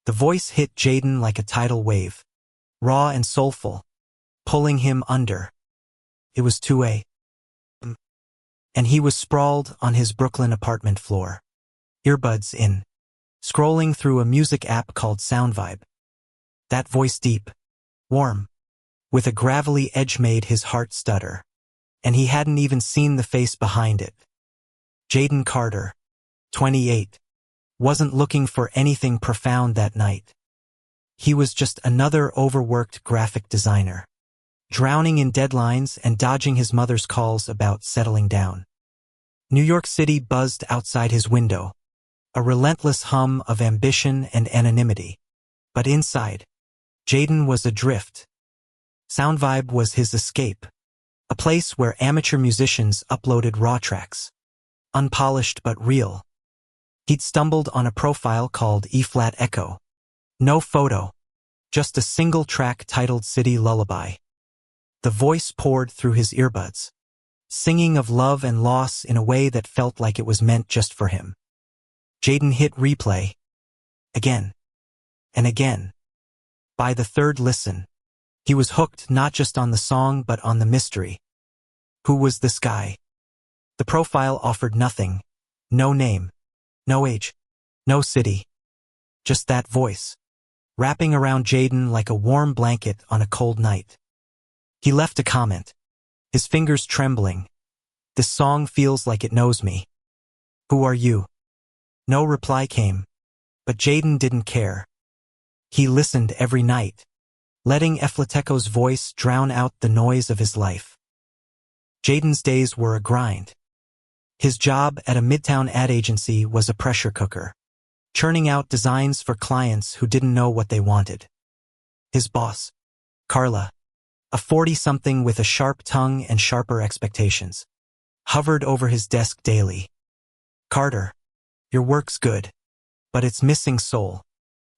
The voice hit Jaden like a tidal wave, raw and soulful, pulling him under. It was 2 a.m. and he was sprawled on his Brooklyn apartment floor, earbuds in, scrolling through a music app called SoundVibe. That voice, deep, warm, with a gravelly edge, made his heart stutter, and he hadn't even seen the face behind it. Jaden Carter, 28, wasn't looking for anything profound that night. He was just another overworked graphic designer, drowning in deadlines and dodging his mother's calls about settling down. New York City buzzed outside his window, a relentless hum of ambition and anonymity. But inside, Jaden was adrift. SoundVibe was his escape, a place where amateur musicians uploaded raw tracks, unpolished but real. He'd stumbled on a profile called E-Flat Echo. No photo, just a single track titled City Lullaby. The voice poured through his earbuds, singing of love and loss in a way that felt like it was meant just for him. Jaden hit replay, again and again. By the third listen, he was hooked not just on the song but on the mystery. Who was this guy? The profile offered nothing, no name, no age, no city. Just that voice, wrapping around Jaden like a warm blanket on a cold night. He left a comment, his fingers trembling. This song feels like it knows me. Who are you? No reply came, but Jaden didn't care. He listened every night, letting Eflateco's voice drown out the noise of his life. Jaden's days were a grind. His job at a midtown ad agency was a pressure cooker, churning out designs for clients who didn't know what they wanted. His boss, Carla, a 40-something with a sharp tongue and sharper expectations, hovered over his desk daily. "Carter, your work's good, but it's missing soul,"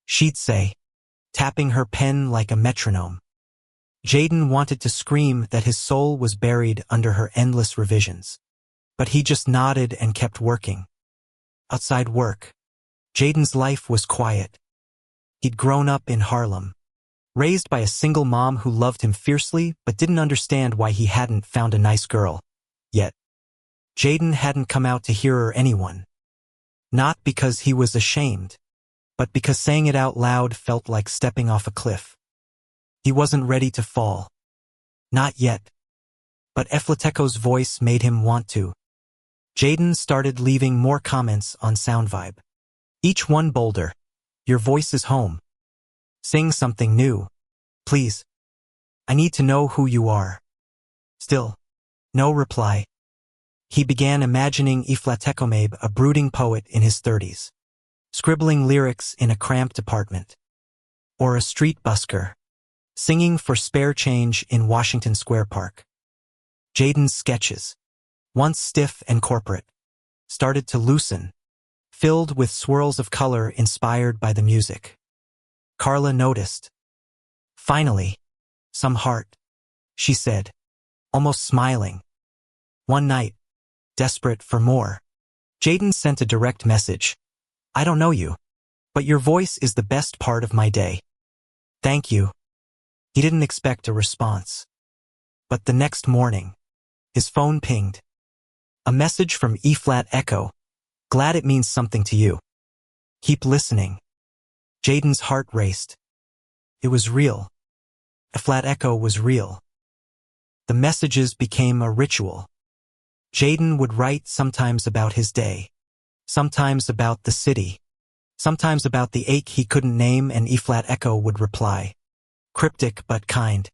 she'd say, tapping her pen like a metronome. Jaden wanted to scream that his soul was buried under her endless revisions, but he just nodded and kept working. Outside work, Jaden's life was quiet. He'd grown up in Harlem, raised by a single mom who loved him fiercely but didn't understand why he hadn't found a nice girl yet. Jaden hadn't come out to hear or anyone. Not because he was ashamed, but because saying it out loud felt like stepping off a cliff. He wasn't ready to fall. Not yet. But Eflateco's voice made him want to. Jaden started leaving more comments on SoundVibe. Each one bolder. "Your voice is home. Sing something new. Please. I need to know who you are." Still, no reply. He began imagining Eflateco, a brooding poet in his 30s, scribbling lyrics in a cramped apartment. Or a street busker, singing for spare change in Washington Square Park. Jaden's sketches, once stiff and corporate, started to loosen, filled with swirls of color inspired by the music. Carla noticed. "Finally, some heart," she said, almost smiling. One night, desperate for more, Jaden sent a direct message. "I don't know you, but your voice is the best part of my day. Thank you." He didn't expect a response. But the next morning, his phone pinged. A message from E-Flat Echo. "Glad it means something to you. Keep listening." Jaden's heart raced. It was real. E-Flat Echo was real. The messages became a ritual. Jaden would write sometimes about his day, sometimes about the city, sometimes about the ache he couldn't name, and E-Flat Echo would reply, cryptic but kind.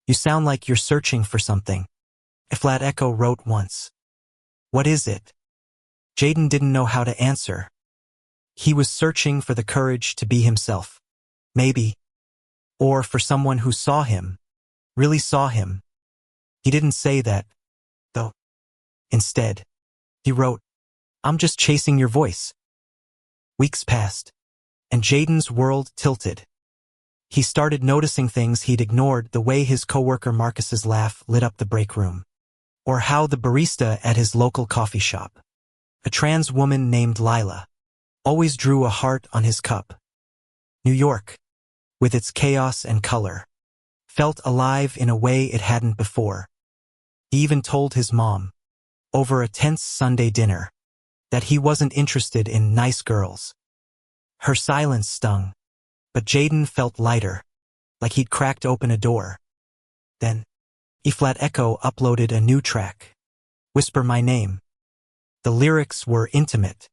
"You sound like you're searching for something," E-Flat Echo wrote once. "What is it?" Jaden didn't know how to answer. He was searching for the courage to be himself. Maybe. Or for someone who saw him, really saw him. He didn't say that, though. Instead, he wrote, "I'm just chasing your voice." Weeks passed, and Jaden's world tilted. He started noticing things he'd ignored, the way his coworker Marcus's laugh lit up the break room, or how the barista at his local coffee shop, a trans woman named Lila, always drew a heart on his cup. New York, with its chaos and color, felt alive in a way it hadn't before. He even told his mom, over a tense Sunday dinner, that he wasn't interested in nice girls. Her silence stung, but Jaden felt lighter, like he'd cracked open a door. Then, E-Flat Echo uploaded a new track, Whisper My Name. The lyrics were intimate,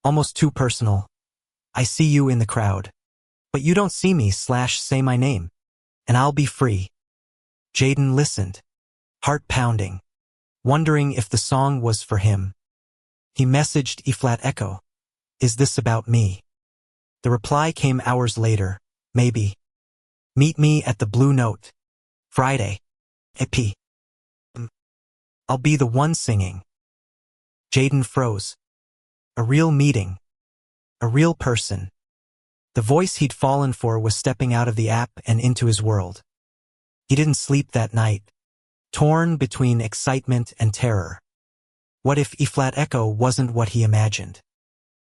almost too personal. I see you in the crowd, but you don't see me / say my name, and I'll be free. Jaden listened, heart pounding, wondering if the song was for him. He messaged E-Flat Echo, is this about me? The reply came hours later, maybe. Meet me at the Blue Note. Friday. EP. I'll be the one singing. Jaden froze. A real meeting. A real person. The voice he'd fallen for was stepping out of the app and into his world. He didn't sleep that night, torn between excitement and terror. What if E-Flat Echo wasn't what he imagined?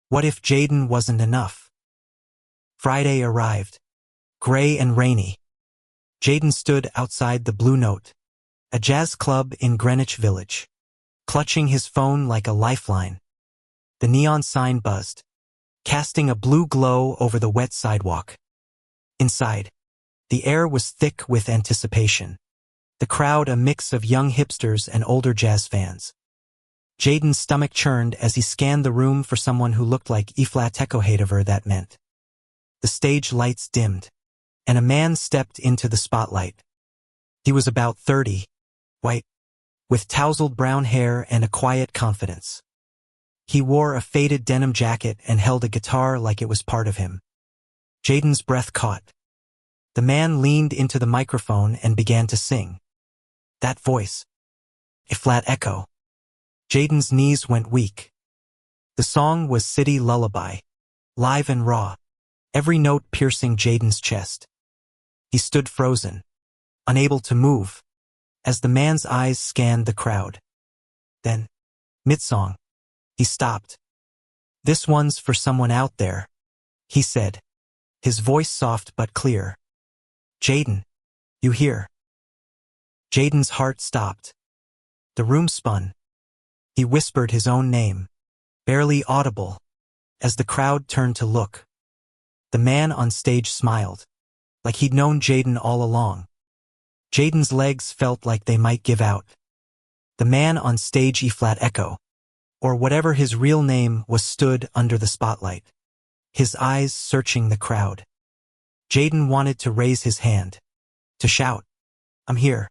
What if Jaden wasn't enough? Friday arrived, gray and rainy. Jaden stood outside the Blue Note, a jazz club in Greenwich Village, clutching his phone like a lifeline. The neon sign buzzed, casting a blue glow over the wet sidewalk. Inside, the air was thick with anticipation, the crowd a mix of young hipsters and older jazz fans. Jaden's stomach churned as he scanned the room for someone who looked like E-Flat Echo, whatever that meant. The stage lights dimmed, and a man stepped into the spotlight. He was about 30, white, with tousled brown hair and a quiet confidence. He wore a faded denim jacket and held a guitar like it was part of him. Jaden's breath caught. The man leaned into the microphone and began to sing. That voice. E-Flat Echo. Jaden's knees went weak. The song was City Lullaby, live and raw, every note piercing Jaden's chest. He stood frozen, unable to move, as the man's eyes scanned the crowd. Then, mid-song, he stopped. This one's for someone out there, he said, his voice soft but clear. Jaden, you hear? Jaden's heart stopped. The room spun. He whispered his own name, barely audible, as the crowd turned to look. The man on stage smiled, like he'd known Jaden all along. Jaden's legs felt like they might give out. The man on stage, E-Flat Echo, or whatever his real name was, stood under the spotlight, his eyes searching the crowd. Jaden wanted to raise his hand, to shout, I'm here,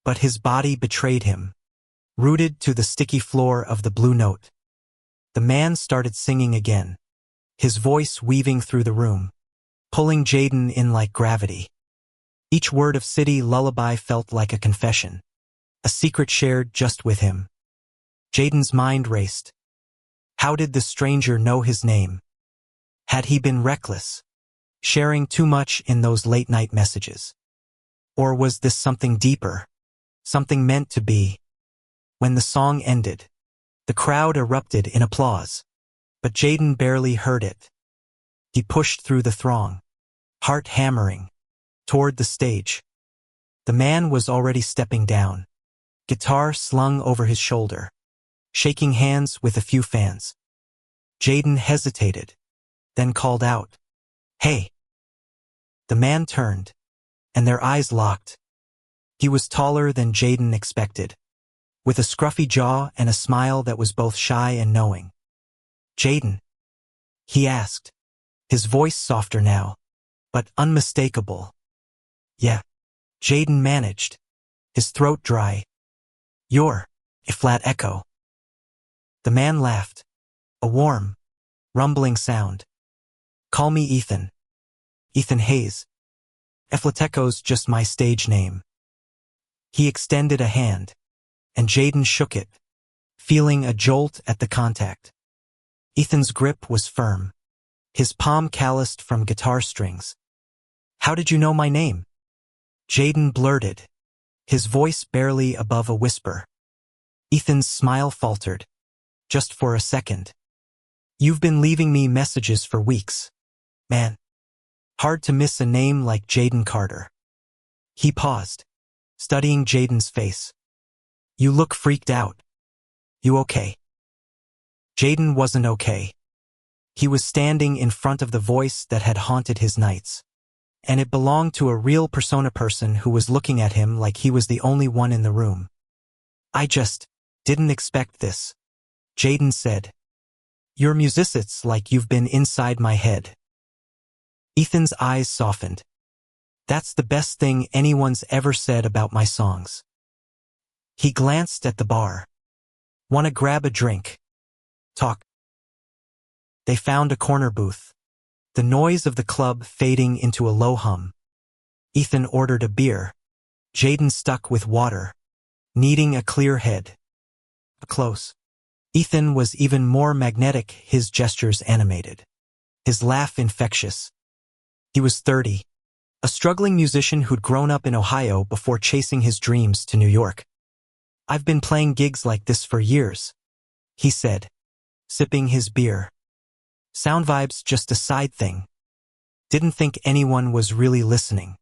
but his body betrayed him, rooted to the sticky floor of the Blue Note. The man started singing again, his voice weaving through the room, pulling Jaden in like gravity. Each word of City Lullaby felt like a confession, a secret shared just with him. Jaden's mind raced. How did the stranger know his name? Had he been reckless, sharing too much in those late-night messages? Or was this something deeper, something meant to be? When the song ended, the crowd erupted in applause, but Jaden barely heard it. He pushed through the throng, heart hammering, toward the stage. The man was already stepping down, guitar slung over his shoulder, shaking hands with a few fans. Jaden hesitated, then called out, Hey! The man turned, and their eyes locked. He was taller than Jaden expected, with a scruffy jaw and a smile that was both shy and knowing. Jaden? He asked, his voice softer now, but unmistakable. Yeah, Jaden managed, his throat dry. You're E-Flat Echo. The man laughed, a warm, rumbling sound. Call me Ethan. Ethan Hayes. E-Flat Echo's just my stage name. He extended a hand, and Jaden shook it, feeling a jolt at the contact. Ethan's grip was firm, his palm calloused from guitar strings. How did you know my name? Jaden blurted, his voice barely above a whisper. Ethan's smile faltered, just for a second. You've been leaving me messages for weeks. Man, Hard to miss a name like Jaden Carter. He paused, studying Jaden's face. You look freaked out. You okay? Jaden wasn't okay. He was standing in front of the voice that had haunted his nights. And it belonged to a real persona person who was looking at him like he was the only one in the room. I just didn't expect this, Jaden said. You're musicians like you've been inside my head. Ethan's eyes softened. That's the best thing anyone's ever said about my songs. He glanced at the bar. Wanna grab a drink? Talk. They found a corner booth, the noise of the club fading into a low hum. Ethan ordered a beer. Jaden stuck with water, needing a clear head. Close. Ethan was even more magnetic, his gestures animated, his laugh infectious. He was 30, a struggling musician who'd grown up in Ohio before chasing his dreams to New York. I've been playing gigs like this for years, he said, sipping his beer. Sound vibes just a side thing. Didn't think anyone was really listening.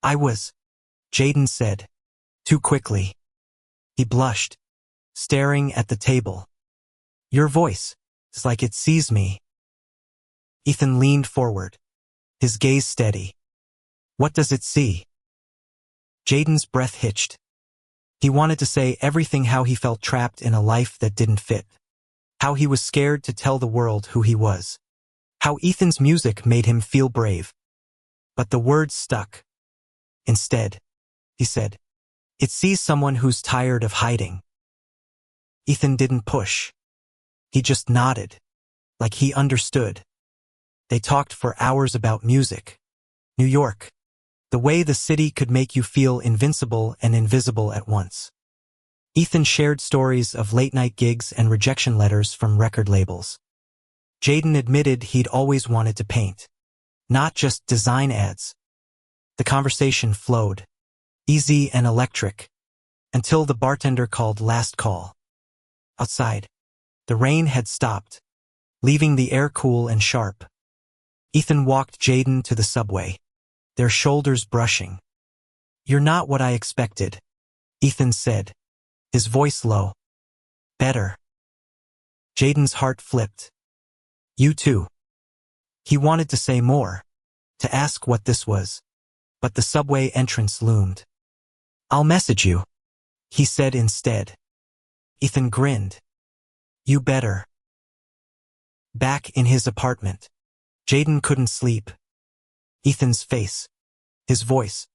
I was, Jaden said, too quickly. He blushed, staring at the table. Your voice is like it sees me. Ethan leaned forward, his gaze steady. What does it see? Jaden's breath hitched. He wanted to say everything, how he felt trapped in a life that didn't fit. How he was scared to tell the world who he was. How Ethan's music made him feel brave. But the words stuck. Instead, he said, it sees someone who's tired of hiding. Ethan didn't push. He just nodded, like he understood. They talked for hours about music. New York. The way the city could make you feel invincible and invisible at once. Ethan shared stories of late-night gigs and rejection letters from record labels. Jaden admitted he'd always wanted to paint, not just design ads. The conversation flowed, easy and electric, until the bartender called last call. Outside, the rain had stopped, leaving the air cool and sharp. Ethan walked Jaden to the subway, their shoulders brushing. You're not what I expected, Ethan said, his voice low. Better. Jaden's heart flipped. You too. He wanted to say more, to ask what this was, but the subway entrance loomed. I'll message you, he said instead. Ethan grinned. You better. Back in his apartment, Jaden couldn't sleep. Ethan's face, his voice,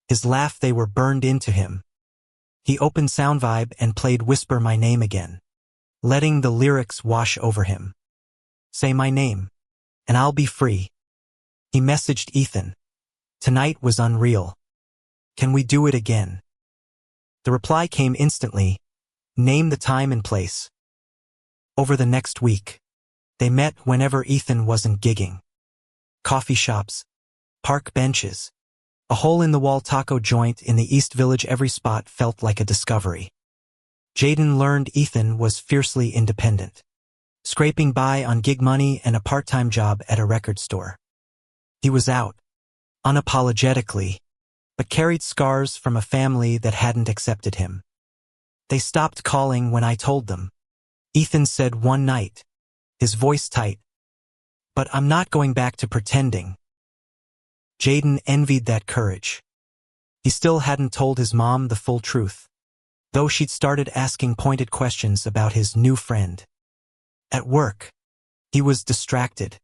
his laugh, they were burned into him. He opened SoundVibe and played Whisper My Name again, letting the lyrics wash over him. Say my name, and I'll be free. He messaged Ethan. Tonight was unreal. Can we do it again? The reply came instantly. Name the time and place. Over the next week, they met whenever Ethan wasn't gigging. Coffee shops, park benches, a hole-in-the-wall taco joint in the East Village, every spot felt like a discovery. Jaden learned Ethan was fiercely independent, scraping by on gig money and a part-time job at a record store. He was out, unapologetically, but carried scars from a family that hadn't accepted him. They stopped calling when I told them, Ethan said one night, his voice tight. But I'm not going back to pretending. Jaden envied that courage. He still hadn't told his mom the full truth, though she'd started asking pointed questions about his new friend. At work, he was distracted,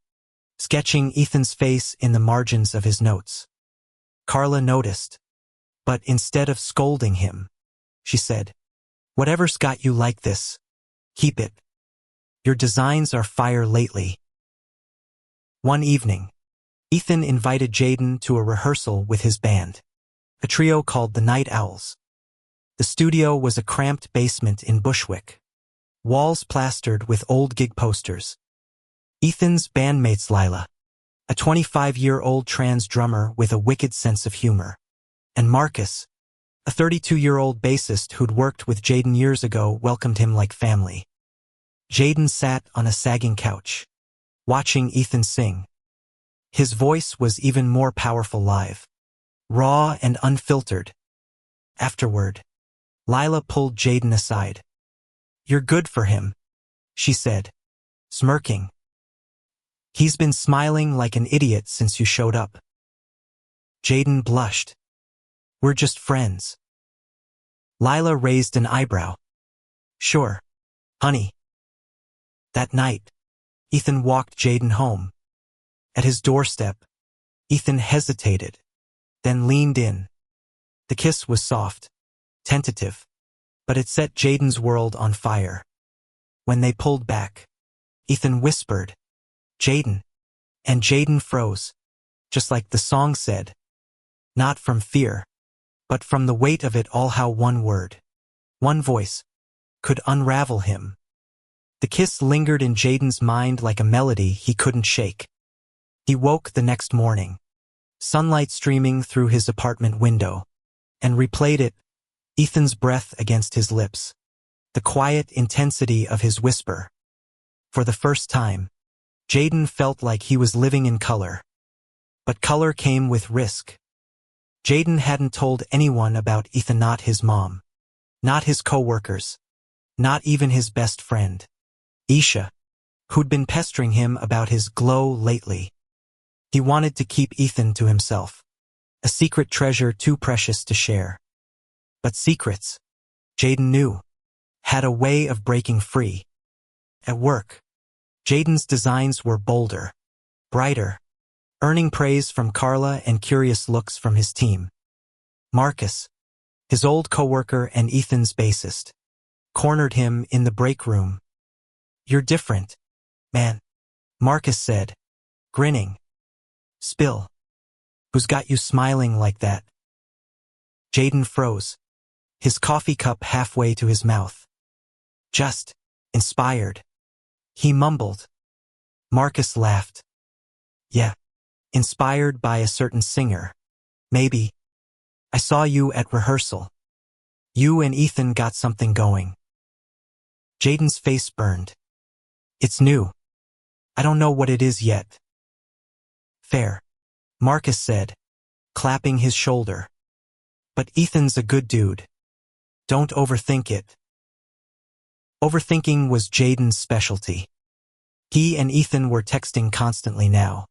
sketching Ethan's face in the margins of his notes. Carla noticed, but instead of scolding him, she said, Whatever's got you like this, keep it. Your designs are fire lately. One evening, Ethan invited Jaden to a rehearsal with his band, a trio called the Night Owls. The studio was a cramped basement in Bushwick, walls plastered with old gig posters. Ethan's bandmates Lila, a 25-year-old trans drummer with a wicked sense of humor, and Marcus, a 32-year-old bassist who'd worked with Jaden years ago, welcomed him like family. Jaden sat on a sagging couch, watching Ethan sing. His voice was even more powerful live, raw and unfiltered. Afterward, Lila pulled Jaden aside. "You're good for him," she said, smirking. "He's been smiling like an idiot since you showed up." Jaden blushed. "We're just friends." Lila raised an eyebrow. "Sure, honey." That night, Ethan walked Jaden home. At his doorstep, Ethan hesitated, then leaned in. The kiss was soft, tentative, but it set Jaden's world on fire. When they pulled back, Ethan whispered, "Jaden," and Jaden froze, just like the song said, not from fear, but from the weight of it all. How one word, one voice, could unravel him. The kiss lingered in Jaden's mind like a melody he couldn't shake. He woke the next morning, sunlight streaming through his apartment window, and replayed it, Ethan's breath against his lips, the quiet intensity of his whisper. For the first time, Jaden felt like he was living in color. But color came with risk. Jaden hadn't told anyone about Ethan, not his mom, not his coworkers, not even his best friend, Isha, who'd been pestering him about his glow lately. He wanted to keep Ethan to himself, a secret treasure too precious to share. But secrets, Jaden knew, had a way of breaking free. At work, Jaden's designs were bolder, brighter, earning praise from Carla and curious looks from his team. Marcus, his old coworker and Ethan's bassist, cornered him in the break room. "You're different, man," Marcus said, grinning. "Spill. Who's got you smiling like that?" Jaden froze, his coffee cup halfway to his mouth. "Just inspired," he mumbled. Marcus laughed. "Yeah, inspired by a certain singer. Maybe. I saw you at rehearsal. You and Ethan got something going." Jaden's face burned. "It's new. I don't know what it is yet." "Fair," Marcus said, clapping his shoulder. "But Ethan's a good dude. Don't overthink it." Overthinking was Jaden's specialty. He and Ethan were texting constantly now,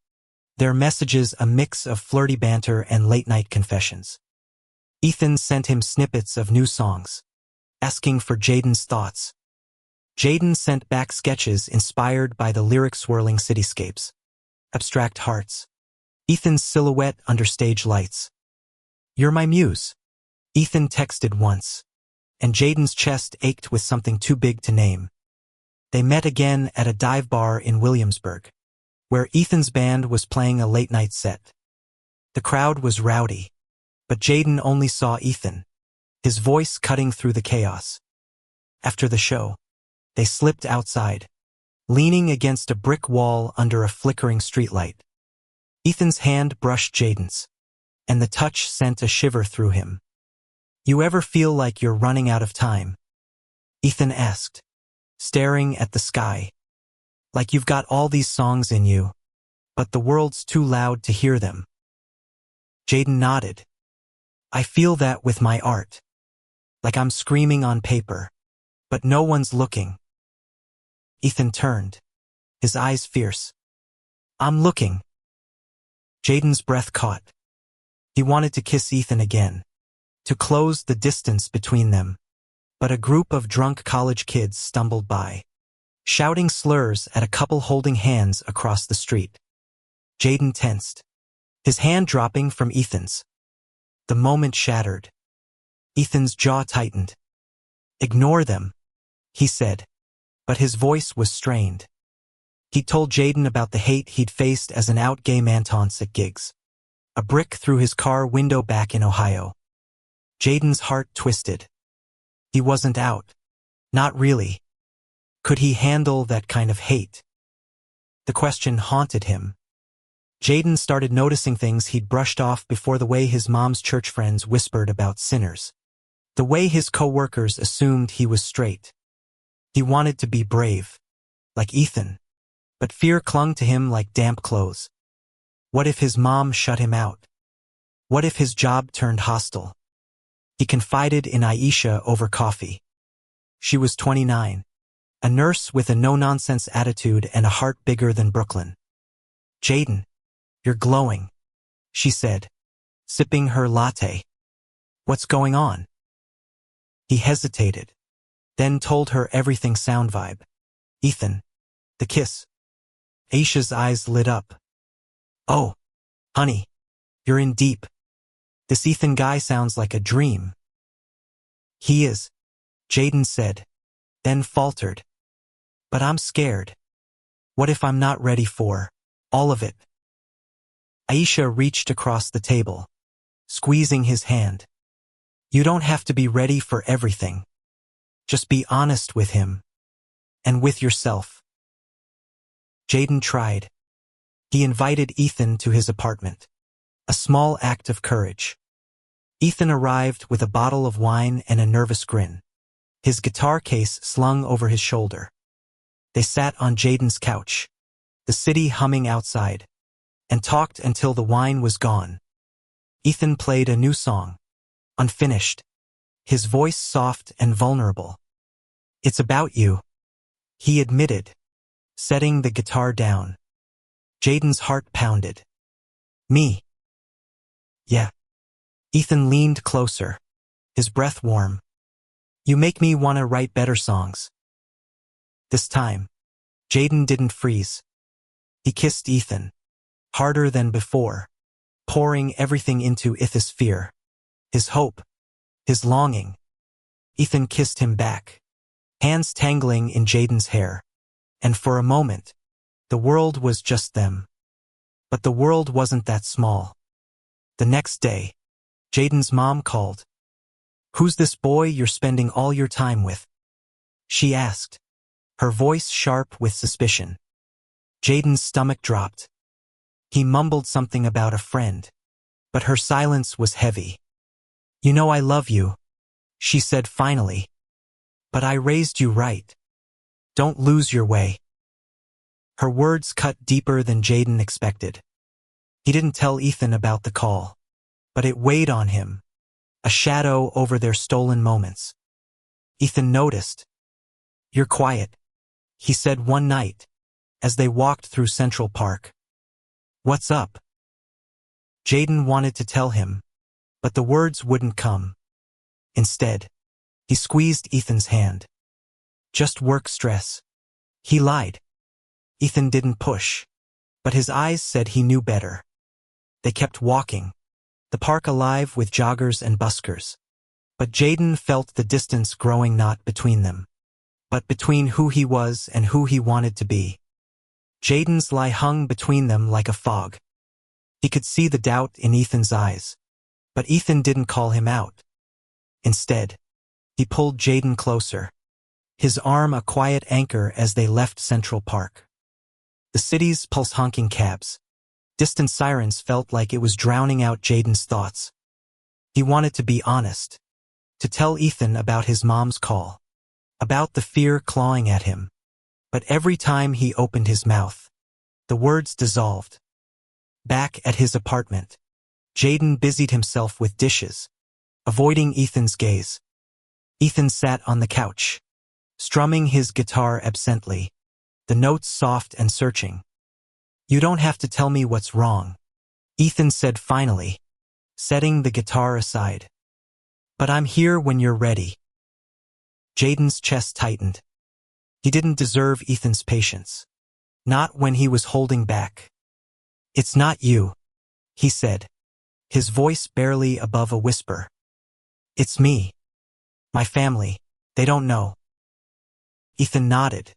their messages a mix of flirty banter and late-night confessions. Ethan sent him snippets of new songs, asking for Jaden's thoughts. Jaden sent back sketches inspired by the lyric-swirling cityscapes, abstract hearts, Ethan's silhouette under stage lights. "You're my muse," Ethan texted once, and Jaden's chest ached with something too big to name. They met again at a dive bar in Williamsburg, where Ethan's band was playing a late-night set. The crowd was rowdy, but Jaden only saw Ethan, his voice cutting through the chaos. After the show, they slipped outside, leaning against a brick wall under a flickering streetlight. Ethan's hand brushed Jaden's, and the touch sent a shiver through him. "You ever feel like you're running out of time?" Ethan asked, staring at the sky. "Like you've got all these songs in you, but the world's too loud to hear them?" Jaden nodded. "I feel that with my art. Like I'm screaming on paper, but no one's looking." Ethan turned, his eyes fierce. "I'm looking." Jaden's breath caught. He wanted to kiss Ethan again, to close the distance between them, but a group of drunk college kids stumbled by, shouting slurs at a couple holding hands across the street. Jaden tensed, his hand dropping from Ethan's. The moment shattered. Ethan's jaw tightened. "Ignore them," he said, but his voice was strained. He told Jaden about the hate he'd faced as an out gay man taunts at gigs. A brick through his car window back in Ohio. Jaden's heart twisted. He wasn't out. Not really. Could he handle that kind of hate? The question haunted him. Jaden started noticing things he'd brushed off before, the way his mom's church friends whispered about sinners, the way his coworkers assumed he was straight. He wanted to be brave, like Ethan, but fear clung to him like damp clothes. What if his mom shut him out? What if his job turned hostile? He confided in Aisha over coffee. She was 29, a nurse with a no-nonsense attitude and a heart bigger than Brooklyn. "Jaden, you're glowing," she said, sipping her latte. "What's going on?" He hesitated, then told her everything sound vibe. "Ethan, the kiss." Aisha's eyes lit up. "Oh, honey, you're in deep. This Ethan guy sounds like a dream." "He is," Jaden said, then faltered. "But I'm scared. What if I'm not ready for all of it?" Aisha reached across the table, squeezing his hand. "You don't have to be ready for everything. Just be honest with him. And with yourself." Jaden tried. He invited Ethan to his apartment. A small act of courage. Ethan arrived with a bottle of wine and a nervous grin, his guitar case slung over his shoulder. They sat on Jaden's couch, the city humming outside, and talked until the wine was gone. Ethan played a new song, unfinished, his voice soft and vulnerable. "It's about you," he admitted, setting the guitar down. Jaden's heart pounded. "Me?" "Yeah." Ethan leaned closer, his breath warm. "You make me want to write better songs." This time, Jaden didn't freeze. He kissed Ethan, harder than before, pouring everything into Ethan's fear, his hope, his longing. Ethan kissed him back, hands tangling in Jaden's hair, and for a moment, the world was just them. But the world wasn't that small. The next day, Jaden's mom called. "Who's this boy you're spending all your time with?" she asked, her voice sharp with suspicion. Jaden's stomach dropped. He mumbled something about a friend, but her silence was heavy. "You know I love you," she said finally. "But I raised you right. Don't lose your way." Her words cut deeper than Jaden expected. He didn't tell Ethan about the call, but it weighed on him, a shadow over their stolen moments. Ethan noticed. "You're quiet," he said one night, as they walked through Central Park. "What's up?" Jaden wanted to tell him, but the words wouldn't come. Instead, he squeezed Ethan's hand. "Just work stress." He lied. Ethan didn't push, but his eyes said he knew better. They kept walking, the park alive with joggers and buskers. But Jaden felt the distance growing not between them, but between who he was and who he wanted to be. Jaden's lie hung between them like a fog. He could see the doubt in Ethan's eyes, but Ethan didn't call him out. Instead, he pulled Jaden closer, his arm a quiet anchor as they left Central Park. The city's pulse-honking cabs, distant sirens felt like it was drowning out Jaden's thoughts. He wanted to be honest, to tell Ethan about his mom's call, about the fear clawing at him. But every time he opened his mouth, the words dissolved. Back at his apartment, Jaden busied himself with dishes, avoiding Ethan's gaze. Ethan sat on the couch, strumming his guitar absently, the notes soft and searching. "You don't have to tell me what's wrong," Ethan said finally, setting the guitar aside. "But I'm here when you're ready." Jaden's chest tightened. He didn't deserve Ethan's patience, not when he was holding back. "It's not you," he said, his voice barely above a whisper. "It's me. My family, they don't know." Ethan nodded,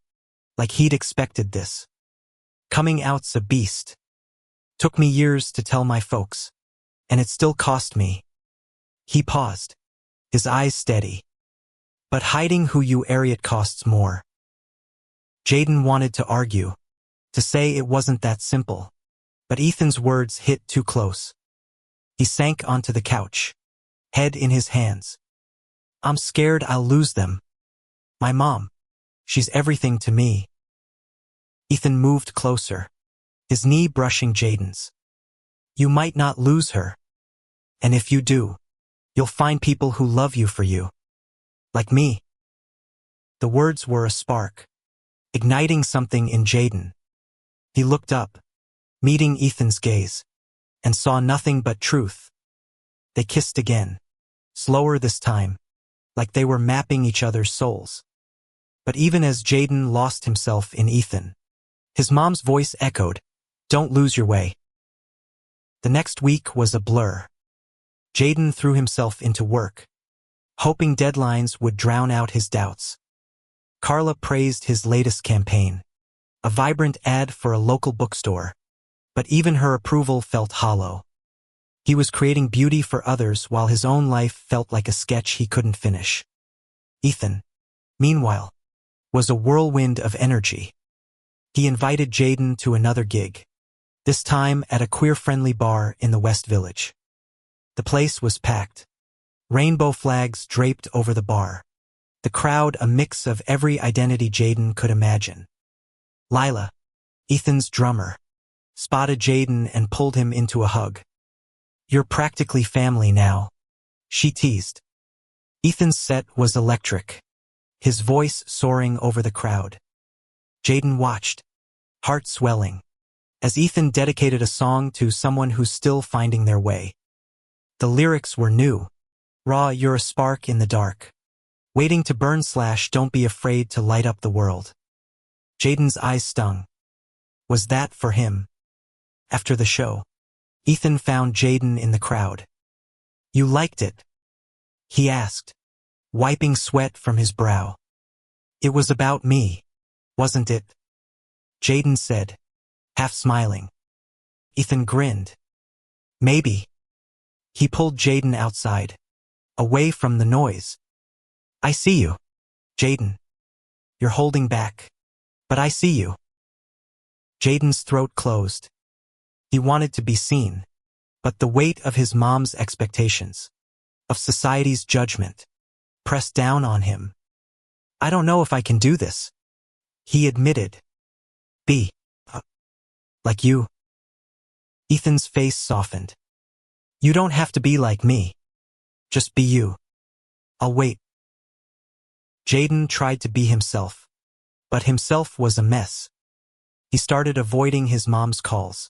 like he'd expected this. "Coming out's a beast. Took me years to tell my folks, and it still cost me." He paused, his eyes steady. "But hiding who you are, it costs more." Jaden wanted to argue, to say it wasn't that simple, but Ethan's words hit too close. He sank onto the couch, head in his hands. "I'm scared I'll lose them. My mom, she's everything to me." Ethan moved closer, his knee brushing Jaden's. You might not lose her. And if you do, you'll find people who love you for you. Like me. The words were a spark, igniting something in Jaden. He looked up, meeting Ethan's gaze, and saw nothing but truth. They kissed again, slower this time, like they were mapping each other's souls. But even as Jaden lost himself in Ethan, his mom's voice echoed, "Don't lose your way." The next week was a blur. Jaden threw himself into work, hoping deadlines would drown out his doubts. Carla praised his latest campaign, a vibrant ad for a local bookstore, but even her approval felt hollow. He was creating beauty for others while his own life felt like a sketch he couldn't finish. Ethan, meanwhile, was a whirlwind of energy. He invited Jaden to another gig, this time at a queer-friendly bar in the West Village. The place was packed, rainbow flags draped over the bar, the crowd a mix of every identity Jaden could imagine. Lila, Ethan's drummer, spotted Jaden and pulled him into a hug. "You're practically family now," she teased. Ethan's set was electric, his voice soaring over the crowd. Jaden watched, heart swelling, as Ethan dedicated a song to someone who's still finding their way. The lyrics were new. Raw, you're a spark in the dark, waiting to burn / don't be afraid to light up the world. Jaden's eyes stung. Was that for him? After the show, Ethan found Jaden in the crowd. "You liked it?" he asked, wiping sweat from his brow. "It was about me, wasn't it?" Jaden said, half smiling. Ethan grinned. "Maybe." He pulled Jaden outside, away from the noise. "I see you, Jaden. You're holding back, but I see you." Jaden's throat closed. He wanted to be seen, but the weight of his mom's expectations, of society's judgment, pressed down on him. "I don't know if I can do this," he admitted. "Be like you." Ethan's face softened. "You don't have to be like me. Just be you. I'll wait." Jaden tried to be himself, but himself was a mess. He started avoiding his mom's calls,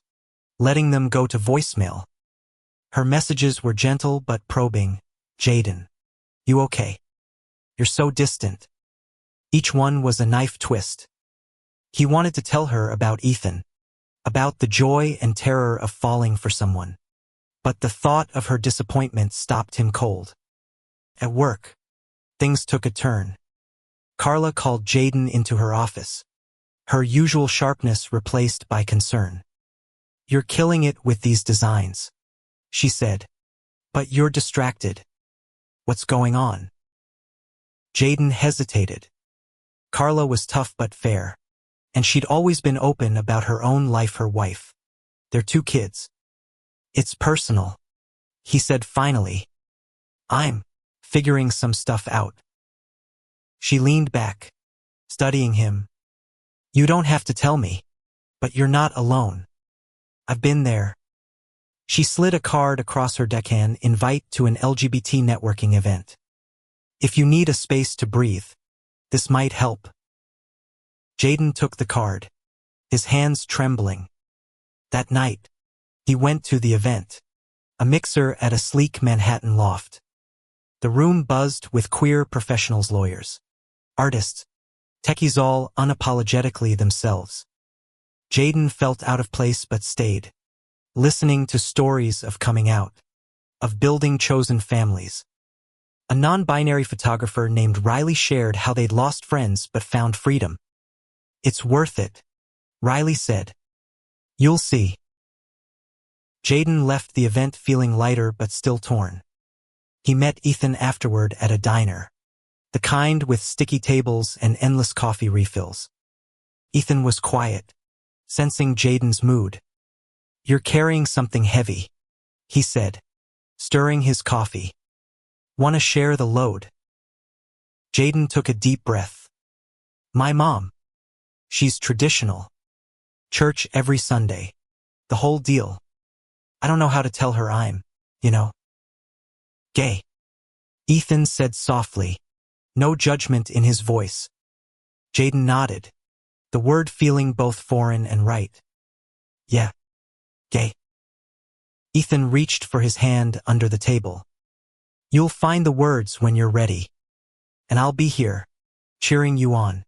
letting them go to voicemail. Her messages were gentle but probing. "Jaden, you okay? You're so distant." Each one was a knife twist. He wanted to tell her about Ethan, about the joy and terror of falling for someone. But the thought of her disappointment stopped him cold. At work, things took a turn. Carla called Jaden into her office, her usual sharpness replaced by concern. "You're killing it with these designs," she said. "But you're distracted. What's going on?" Jaden hesitated. Carla was tough but fair, and she'd always been open about her own life, her wife, their 2 kids. "It's personal," he said finally. "I'm figuring some stuff out." She leaned back, studying him. "You don't have to tell me, but you're not alone. I've been there." She slid a card across her deckhand, "Invite to an LGBT networking event. If you need a space to breathe, this might help." Jaden took the card, his hands trembling. That night, he went to the event, a mixer at a sleek Manhattan loft. The room buzzed with queer professionals, lawyers, artists, techies, all unapologetically themselves. Jaden felt out of place but stayed, listening to stories of coming out, of building chosen families. A non-binary photographer named Riley shared how they'd lost friends but found freedom. "It's worth it," Riley said. "You'll see." Jaden left the event feeling lighter but still torn. He met Ethan afterward at a diner, the kind with sticky tables and endless coffee refills. Ethan was quiet, sensing Jaden's mood. "You're carrying something heavy," he said, stirring his coffee. "Want to share the load?" Jaden took a deep breath. "My mom. She's traditional. Church every Sunday. The whole deal." I don't know how to tell her I'm, you know, gay. Ethan said softly, no judgment in his voice. Jaden nodded, the word feeling both foreign and right. Yeah, gay. Ethan reached for his hand under the table. You'll find the words when you're ready. And I'll be here, cheering you on.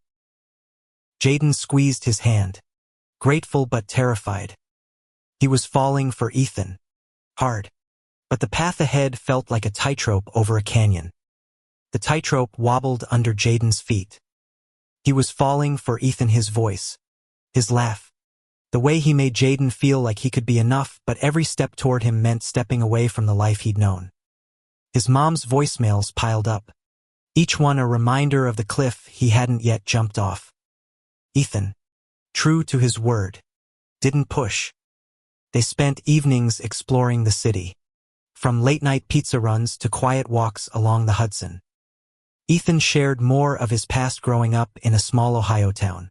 Jaden squeezed his hand, grateful but terrified. He was falling for Ethan. Hard. But the path ahead felt like a tightrope over a canyon. The tightrope wobbled under Jaden's feet. He was falling for Ethan, his voice, his laugh, the way he made Jaden feel like he could be enough, but every step toward him meant stepping away from the life he'd known. His mom's voicemails piled up, each one a reminder of the cliff he hadn't yet jumped off. Ethan, true to his word, didn't push. They spent evenings exploring the city, from late-night pizza runs to quiet walks along the Hudson. Ethan shared more of his past growing up in a small Ohio town,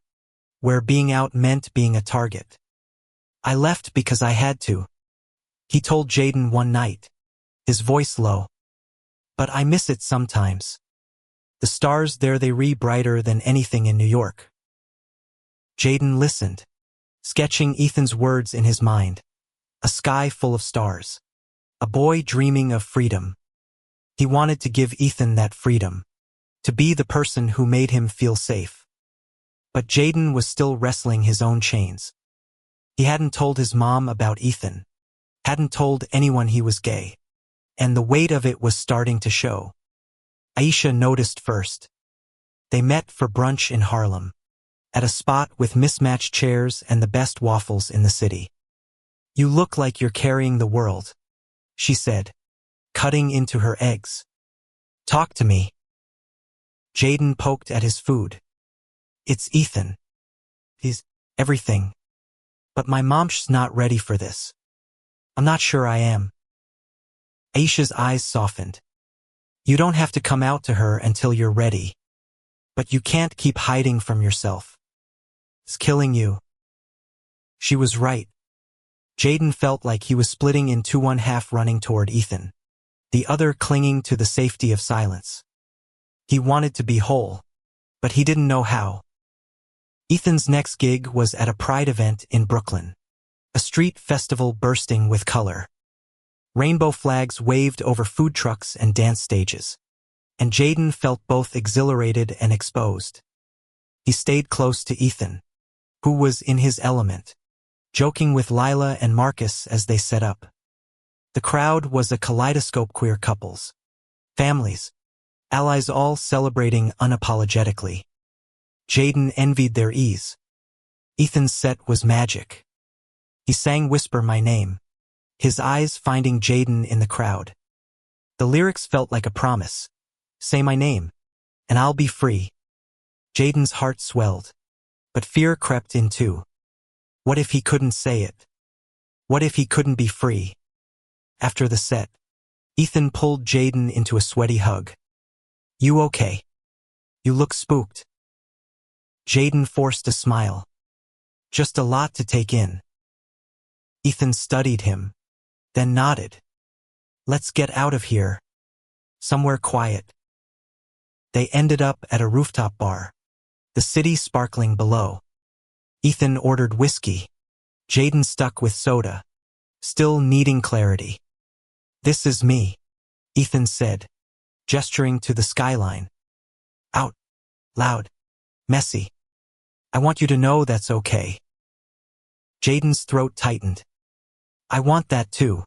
where being out meant being a target. I left because I had to, he told Jaden one night, his voice low. But I miss it sometimes. The stars there, they re brighter than anything in New York. Jaden listened, sketching Ethan's words in his mind. A sky full of stars. A boy dreaming of freedom. He wanted to give Ethan that freedom, to be the person who made him feel safe. But Jaden was still wrestling his own chains. He hadn't told his mom about Ethan, hadn't told anyone he was gay, and the weight of it was starting to show. Aisha noticed first. They met for brunch in Harlem, at a spot with mismatched chairs and the best waffles in the city. You look like you're carrying the world, she said, cutting into her eggs. Talk to me. Jaden poked at his food. It's Ethan. He's everything. But my mom's not ready for this. I'm not sure I am. Aisha's eyes softened. You don't have to come out to her until you're ready. But you can't keep hiding from yourself. It's killing you. She was right. Jaden felt like he was splitting in two, one half running toward Ethan, the other clinging to the safety of silence. He wanted to be whole, but he didn't know how. Ethan's next gig was at a pride event in Brooklyn, a street festival bursting with color. Rainbow flags waved over food trucks and dance stages, and Jaden felt both exhilarated and exposed. He stayed close to Ethan, who was in his element, joking with Lila and Marcus as they set up. The crowd was a kaleidoscope: queer couples, families, allies, all celebrating unapologetically. Jaden envied their ease. Ethan's set was magic. He sang "Whisper My Name," his eyes finding Jaden in the crowd. The lyrics felt like a promise. Say my name, and I'll be free. Jaden's heart swelled, but fear crept in too. What if he couldn't say it? What if he couldn't be free? After the set, Ethan pulled Jaden into a sweaty hug. You okay? You look spooked. Jaden forced a smile. Just a lot to take in. Ethan studied him, then nodded. Let's get out of here. Somewhere quiet. They ended up at a rooftop bar, the city sparkling below. Ethan ordered whiskey. Jaden stuck with soda, still needing clarity. This is me, Ethan said, gesturing to the skyline. Out. Loud. Messy. I want you to know that's okay. Jaden's throat tightened. I want that too.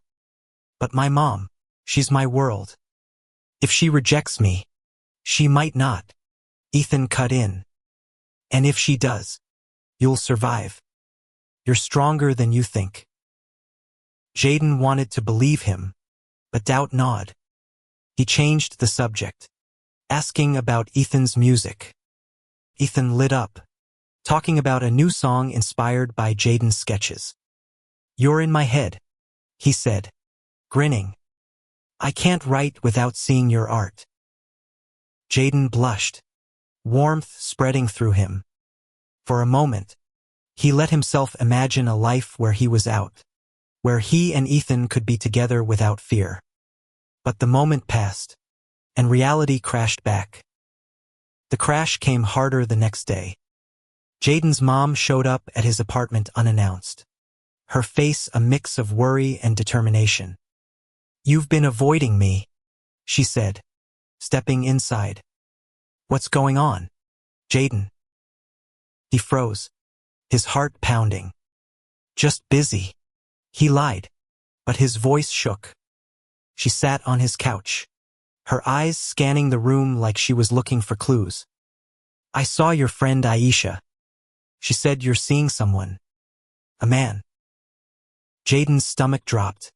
But my mom, she's my world. If she rejects me, she might not. Ethan cut in. And if she does, you'll survive. You're stronger than you think. Jaden wanted to believe him, but doubt gnawed. He changed the subject, asking about Ethan's music. Ethan lit up, talking about a new song inspired by Jaden's sketches. You're in my head, he said, grinning. I can't write without seeing your art. Jaden blushed, warmth spreading through him. For a moment, he let himself imagine a life where he was out, where he and Ethan could be together without fear. But the moment passed, and reality crashed back. The crash came harder the next day. Jaden's mom showed up at his apartment unannounced, her face a mix of worry and determination. "You've been avoiding me," she said, stepping inside. "What's going on, Jaden?" He froze, his heart pounding. "Just busy," he lied, but his voice shook. She sat on his couch, her eyes scanning the room like she was looking for clues. "I saw your friend Aisha. She said you're seeing someone. A man." Jaden's stomach dropped.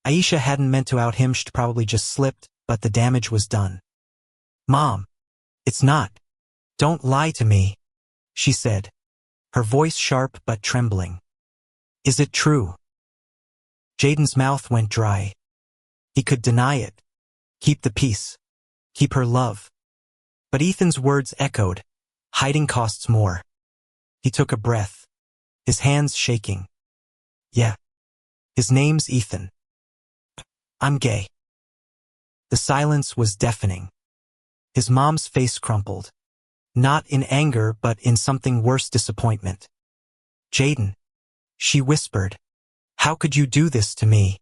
Aisha hadn't meant to out him, she'd probably just slipped, but the damage was done. "Mom, it's not. Don't lie to me," she said, her voice sharp but trembling. "Is it true?" Jaden's mouth went dry. He could deny it, keep the peace, keep her love. But Ethan's words echoed, "Hiding costs more." He took a breath, his hands shaking. "Yeah. His name's Ethan. I'm gay." The silence was deafening. His mom's face crumpled, not in anger but in something worse, disappointment. "Jaden," she whispered, "how could you do this to me?"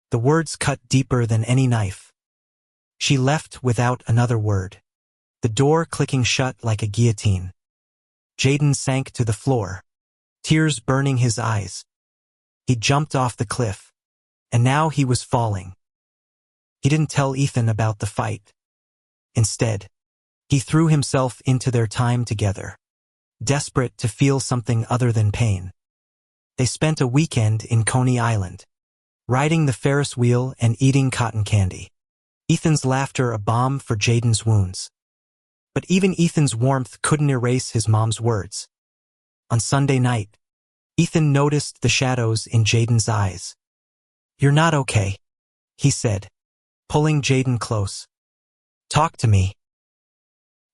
The words cut deeper than any knife. She left without another word, the door clicking shut like a guillotine. Jaden sank to the floor, tears burning his eyes. He jumped off the cliff, and now he was falling. He didn't tell Ethan about the fight. Instead, he threw himself into their time together, desperate to feel something other than pain. They spent a weekend in Coney Island, riding the Ferris wheel and eating cotton candy. Ethan's laughter a balm for Jaden's wounds. But even Ethan's warmth couldn't erase his mom's words. On Sunday night, Ethan noticed the shadows in Jaden's eyes. "You're not okay," he said, pulling Jaden close. "Talk to me."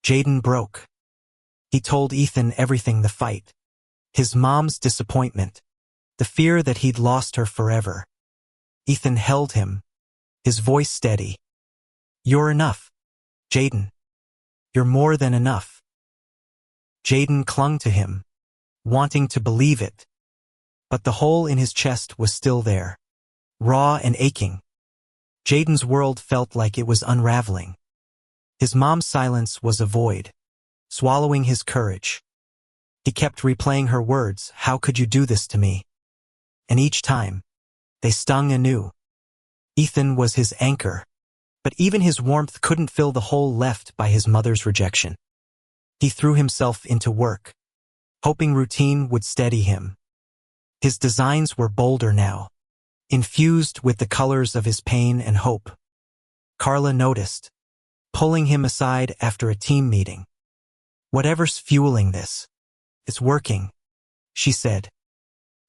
Jaden broke. He told Ethan everything: the fight, his mom's disappointment, the fear that he'd lost her forever. Ethan held him, his voice steady. "You're enough, Jaden. You're more than enough." Jaden clung to him, wanting to believe it. But the hole in his chest was still there, raw and aching. Jaden's world felt like it was unraveling. His mom's silence was a void, swallowing his courage. He kept replaying her words, "How could you do this to me?" And each time, they stung anew. Ethan was his anchor, but even his warmth couldn't fill the hole left by his mother's rejection. He threw himself into work, hoping routine would steady him. His designs were bolder now, infused with the colors of his pain and hope. Carla noticed, pulling him aside after a team meeting. "Whatever's fueling this, it's working," she said.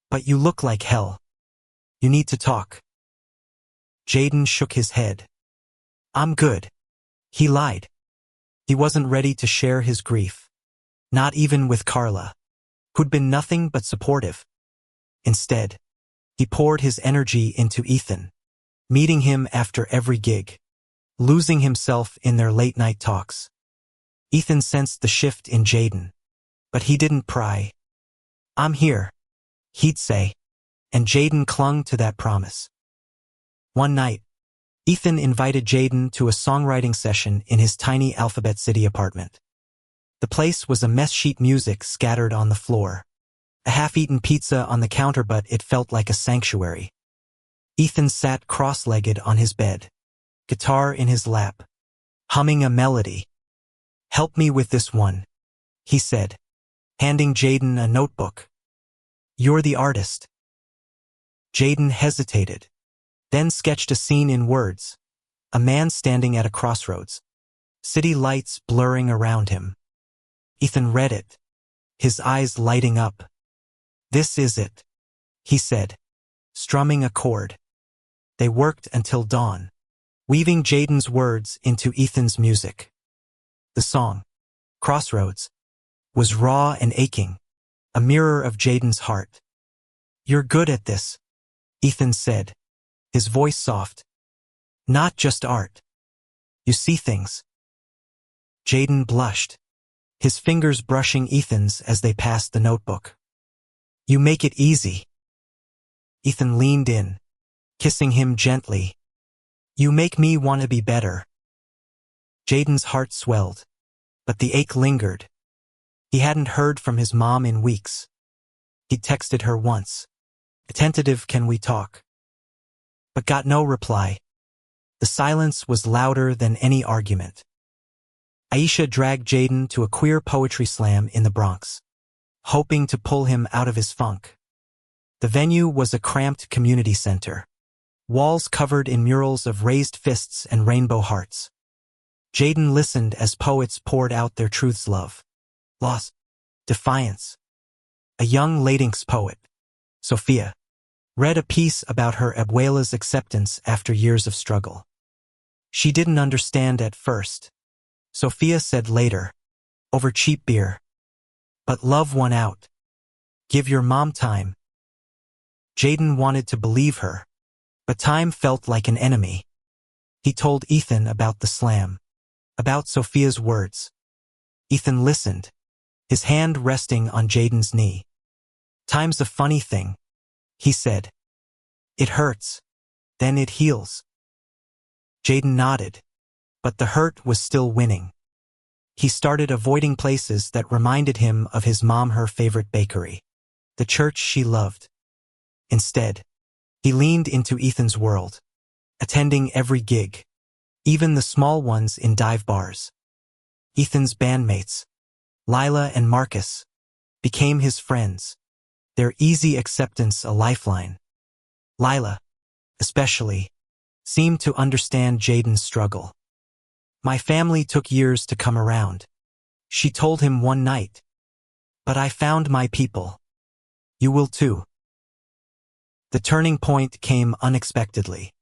"But you look like hell. You need to talk." Jaden shook his head. "I'm good," he lied. He wasn't ready to share his grief, not even with Carla, who'd been nothing but supportive. Instead, he poured his energy into Ethan, meeting him after every gig, losing himself in their late-night talks. Ethan sensed the shift in Jaden, but he didn't pry. "I'm here," he'd say, and Jaden clung to that promise. One night, Ethan invited Jaden to a songwriting session in his tiny Alphabet City apartment. The place was a mess, sheet music scattered on the floor, a half-eaten pizza on the counter, but it felt like a sanctuary. Ethan sat cross-legged on his bed, guitar in his lap, humming a melody. "Help me with this one," he said, handing Jaden a notebook. "You're the artist." Jaden hesitated, then sketched a scene in words: a man standing at a crossroads, city lights blurring around him. Ethan read it, his eyes lighting up. "This is it," he said, strumming a chord. They worked until dawn, weaving Jaden's words into Ethan's music. The song, Crossroads, was raw and aching, a mirror of Jaden's heart. "You're good at this," Ethan said, his voice soft. Not just art. You see things. Jaden blushed, his fingers brushing Ethan's as they passed the notebook. You make it easy. Ethan leaned in, kissing him gently. You make me want to be better. Jaden's heart swelled, but the ache lingered. He hadn't heard from his mom in weeks. He texted her once. A tentative "Can we talk?" but got no reply. The silence was louder than any argument. Aisha dragged Jaden to a queer poetry slam in the Bronx, hoping to pull him out of his funk. The venue was a cramped community center, walls covered in murals of raised fists and rainbow hearts. Jaden listened as poets poured out their truths: love, loss, defiance. A young Latinx poet, Sophia, read a piece about her abuela's acceptance after years of struggle. She didn't understand at first. Sophia said later, over cheap beer. But love won out. Give your mom time. Jaden wanted to believe her, but time felt like an enemy. He told Ethan about the slam, about Sophia's words. Ethan listened, his hand resting on Jaden's knee. Time's a funny thing, he said. It hurts, then it heals. Jaden nodded, but the hurt was still winning. He started avoiding places that reminded him of his mom, her favorite bakery, the church she loved. Instead, he leaned into Ethan's world, attending every gig, even the small ones in dive bars. Ethan's bandmates, Lila and Marcus, became his friends, their easy acceptance a lifeline. Lila, especially, seemed to understand Jaden's struggle. My family took years to come around, she told him one night. But I found my people. You will too. The turning point came unexpectedly.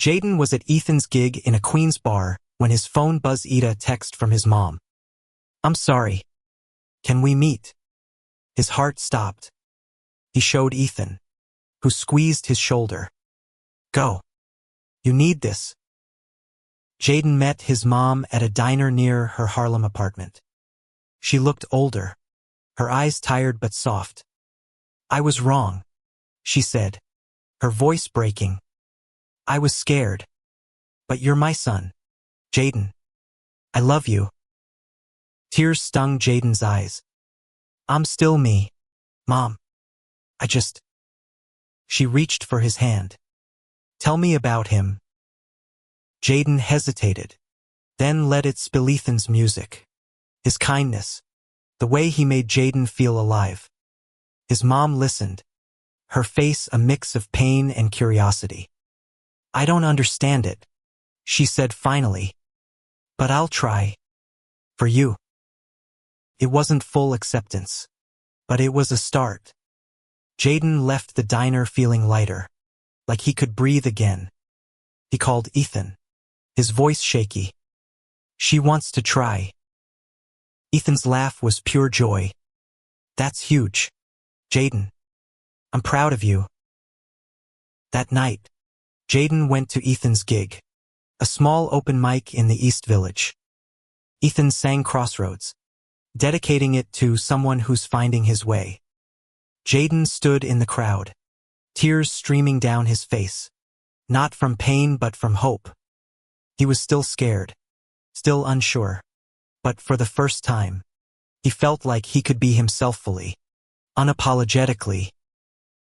Jaden was at Ethan's gig in a Queens bar when his phone buzzed. A text from his mom. I'm sorry. Can we meet? His heart stopped. He showed Ethan, who squeezed his shoulder. Go. You need this. Jaden met his mom at a diner near her Harlem apartment. She looked older, her eyes tired but soft. I was wrong, she said, her voice breaking. I was scared. But you're my son, Jaden. I love you. Tears stung Jaden's eyes. I'm still me, Mom. She reached for his hand. Tell me about him. Jaden hesitated, then let it spill. Ethan's music, his kindness, the way he made Jaden feel alive. His mom listened, her face a mix of pain and curiosity. I don't understand it, she said finally. But I'll try. For you. It wasn't full acceptance, but it was a start. Jaden left the diner feeling lighter, like he could breathe again. He called Ethan, his voice shaky. She wants to try. Ethan's laugh was pure joy. That's huge, Jaden. I'm proud of you. That night, Jaden went to Ethan's gig, a small open mic in the East Village. Ethan sang Crossroads, dedicating it to someone who's finding his way. Jaden stood in the crowd, tears streaming down his face, not from pain but from hope. He was still scared, still unsure, but for the first time, he felt like he could be himself fully, unapologetically.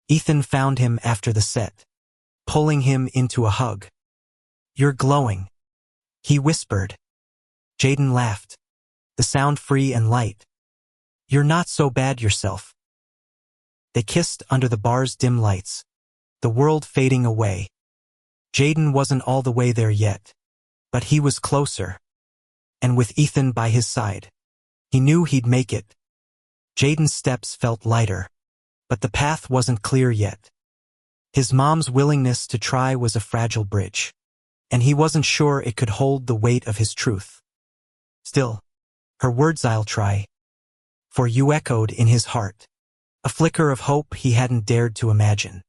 Ethan found him after the set, pulling him into a hug. You're glowing, he whispered. Jaden laughed, the sound free and light. You're not so bad yourself. They kissed under the bar's dim lights, the world fading away. Jaden wasn't all the way there yet, but he was closer. And with Ethan by his side, he knew he'd make it. Jaden's steps felt lighter, but the path wasn't clear yet. His mom's willingness to try was a fragile bridge, and he wasn't sure it could hold the weight of his truth. Still, her words, I'll try, for you, echoed in his heart, a flicker of hope he hadn't dared to imagine.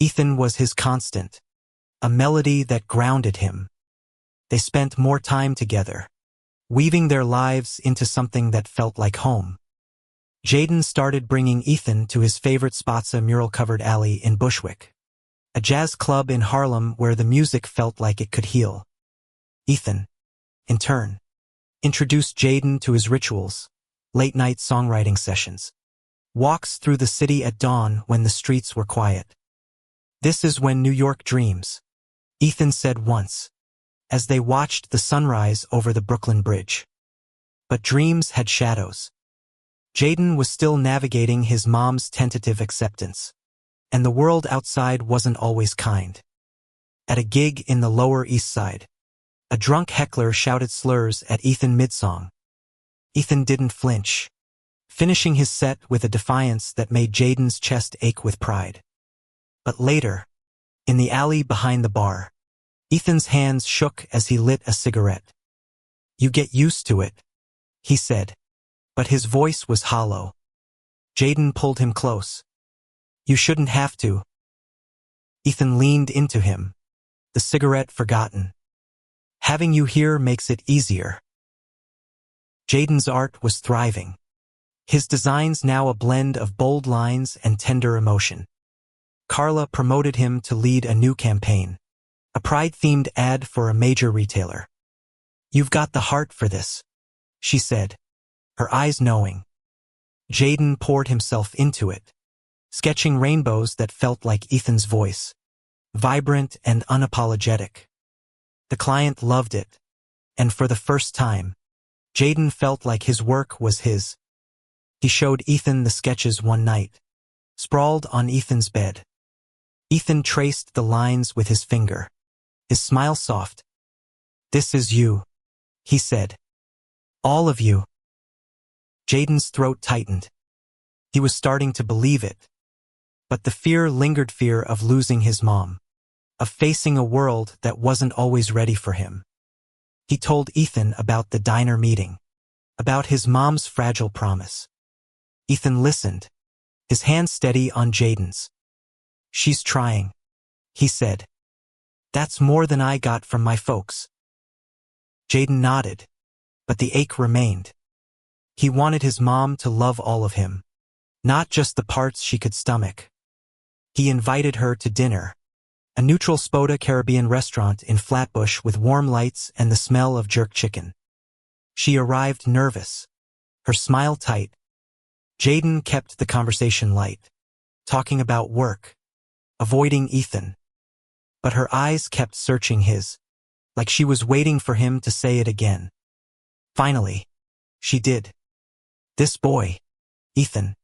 Ethan was his constant, a melody that grounded him. They spent more time together, weaving their lives into something that felt like home. Jaden started bringing Ethan to his favorite spots, a mural-covered alley in Bushwick, a jazz club in Harlem where the music felt like it could heal. Ethan, in turn, introduced Jaden to his rituals, late-night songwriting sessions, walks through the city at dawn when the streets were quiet. "This is when New York dreams," Ethan said once, as they watched the sunrise over the Brooklyn Bridge. But dreams had shadows. Jaden was still navigating his mom's tentative acceptance, and the world outside wasn't always kind. At a gig in the Lower East Side, a drunk heckler shouted slurs at Ethan mid-song. Ethan didn't flinch, finishing his set with a defiance that made Jaden's chest ache with pride. But later, in the alley behind the bar, Ethan's hands shook as he lit a cigarette. "You get used to it," he said, but his voice was hollow. Jaden pulled him close. "You shouldn't have to." Ethan leaned into him, the cigarette forgotten. "Having you here makes it easier." Jaden's art was thriving, his designs now a blend of bold lines and tender emotion. Carla promoted him to lead a new campaign, a pride-themed ad for a major retailer. "You've got the heart for this," she said, her eyes knowing. Jaden poured himself into it, sketching rainbows that felt like Ethan's voice, vibrant and unapologetic. The client loved it, and for the first time, Jaden felt like his work was his. He showed Ethan the sketches one night, sprawled on Ethan's bed. Ethan traced the lines with his finger, his smile soft. "This is you," he said. "All of you." Jaden's throat tightened. He was starting to believe it. But the fear lingered, fear of losing his mom, of facing a world that wasn't always ready for him. He told Ethan about the diner meeting, about his mom's fragile promise. Ethan listened, his hand steady on Jaden's. "She's trying," he said. "That's more than I got from my folks." Jaden nodded, but the ache remained. He wanted his mom to love all of him, not just the parts she could stomach. He invited her to dinner, a neutral Spoda Caribbean restaurant in Flatbush with warm lights and the smell of jerk chicken. She arrived nervous, her smile tight. Jaden kept the conversation light, talking about work, avoiding Ethan. But her eyes kept searching his, like she was waiting for him to say it again. Finally, she did. "This boy, Ethan.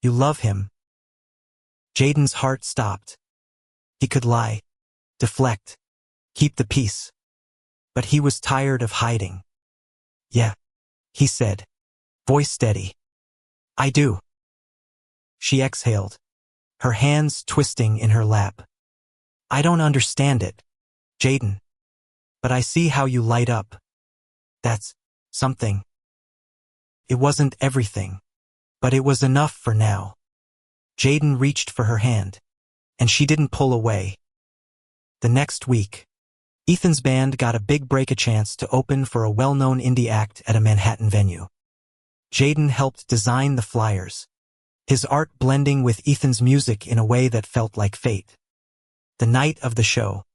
You love him." Jaden's heart stopped. He could lie, deflect, keep the peace. But he was tired of hiding. "Yeah," he said, voice steady. "I do." She exhaled, her hands twisting in her lap. "I don't understand it, Jaden. But I see how you light up. That's something." It wasn't everything, but it was enough for now. Jaden reached for her hand, and she didn't pull away. The next week, Ethan's band got a big break, a chance to open for a well-known indie act at a Manhattan venue. Jaden helped design the flyers, his art blending with Ethan's music in a way that felt like fate. The night of the show,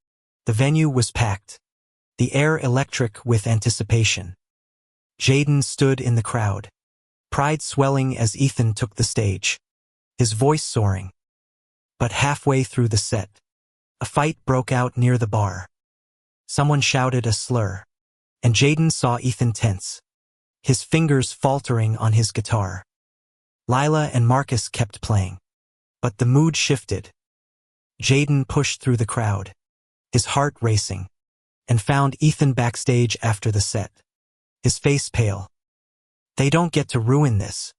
the venue was packed, the air electric with anticipation. Jaden stood in the crowd, pride swelling as Ethan took the stage, his voice soaring. But halfway through the set, a fight broke out near the bar. Someone shouted a slur, and Jaden saw Ethan tense, his fingers faltering on his guitar. Lila and Marcus kept playing, but the mood shifted. Jaden pushed through the crowd, his heart racing, and found Ethan backstage after the set, his face pale. "They don't get to ruin this,"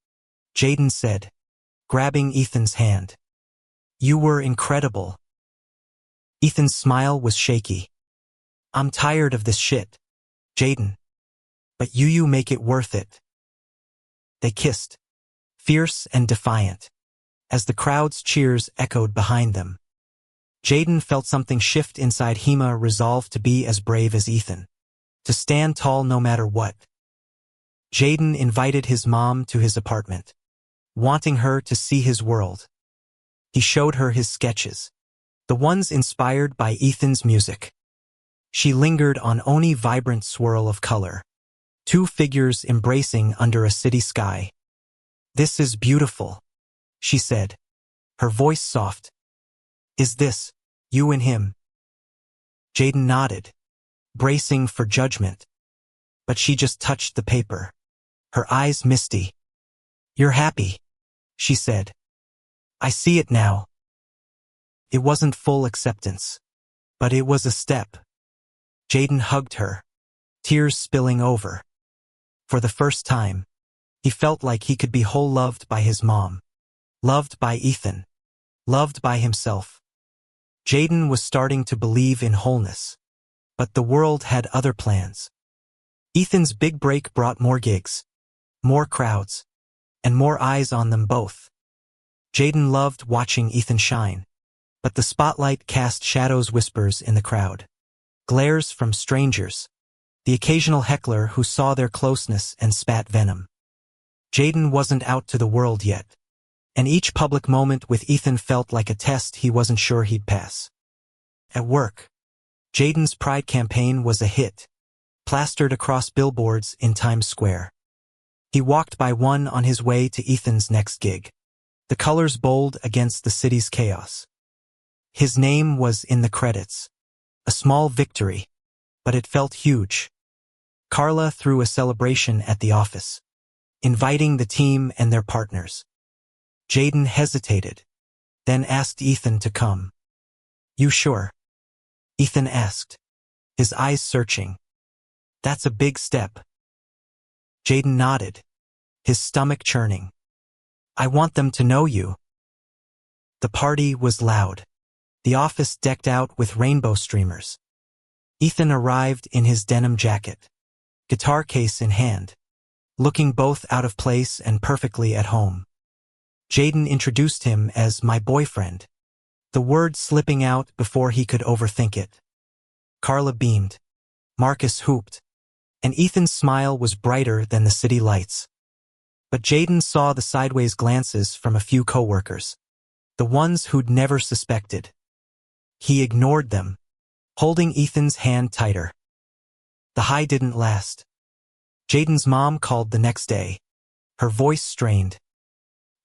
Jaden said, grabbing Ethan's hand. "You were incredible." Ethan's smile was shaky. "I'm tired of this shit, Jaden. But you make it worth it." They kissed, fierce and defiant, as the crowd's cheers echoed behind them. Jaden felt something shift inside Hema, resolved to be as brave as Ethan. To stand tall no matter what. Jaden invited his mom to his apartment, wanting her to see his world. He showed her his sketches, the ones inspired by Ethan's music. She lingered on Oni's vibrant swirl of color, two figures embracing under a city sky. "This is beautiful," she said, her voice soft. "Is this you and him?" Jaden nodded, bracing for judgment. But she just touched the paper, her eyes misty. "You're happy," she said. "I see it now." It wasn't full acceptance, but it was a step. Jaden hugged her, tears spilling over. For the first time, he felt like he could be whole, loved by his mom, loved by Ethan, loved by himself. Jaden was starting to believe in wholeness. But the world had other plans. Ethan's big break brought more gigs, more crowds, and more eyes on them both. Jaden loved watching Ethan shine, but the spotlight cast shadows, whispers in the crowd, glares from strangers, the occasional heckler who saw their closeness and spat venom. Jaden wasn't out to the world yet, and each public moment with Ethan felt like a test he wasn't sure he'd pass. At work, Jaden's Pride campaign was a hit, plastered across billboards in Times Square. He walked by one on his way to Ethan's next gig, the colors bold against the city's chaos. His name was in the credits, a small victory, but it felt huge. Carla threw a celebration at the office, inviting the team and their partners. Jaden hesitated, then asked Ethan to come. "You sure?" Ethan asked, his eyes searching. "That's a big step." Jaden nodded, his stomach churning. "I want them to know you." The party was loud, the office decked out with rainbow streamers. Ethan arrived in his denim jacket, guitar case in hand, looking both out of place and perfectly at home. Jaden introduced him as "my boyfriend," the word slipping out before he could overthink it. Carla beamed, Marcus hooped, and Ethan's smile was brighter than the city lights. But Jaden saw the sideways glances from a few coworkers, the ones who'd never suspected. He ignored them, holding Ethan's hand tighter. The high didn't last. Jaden's mom called the next day, her voice strained.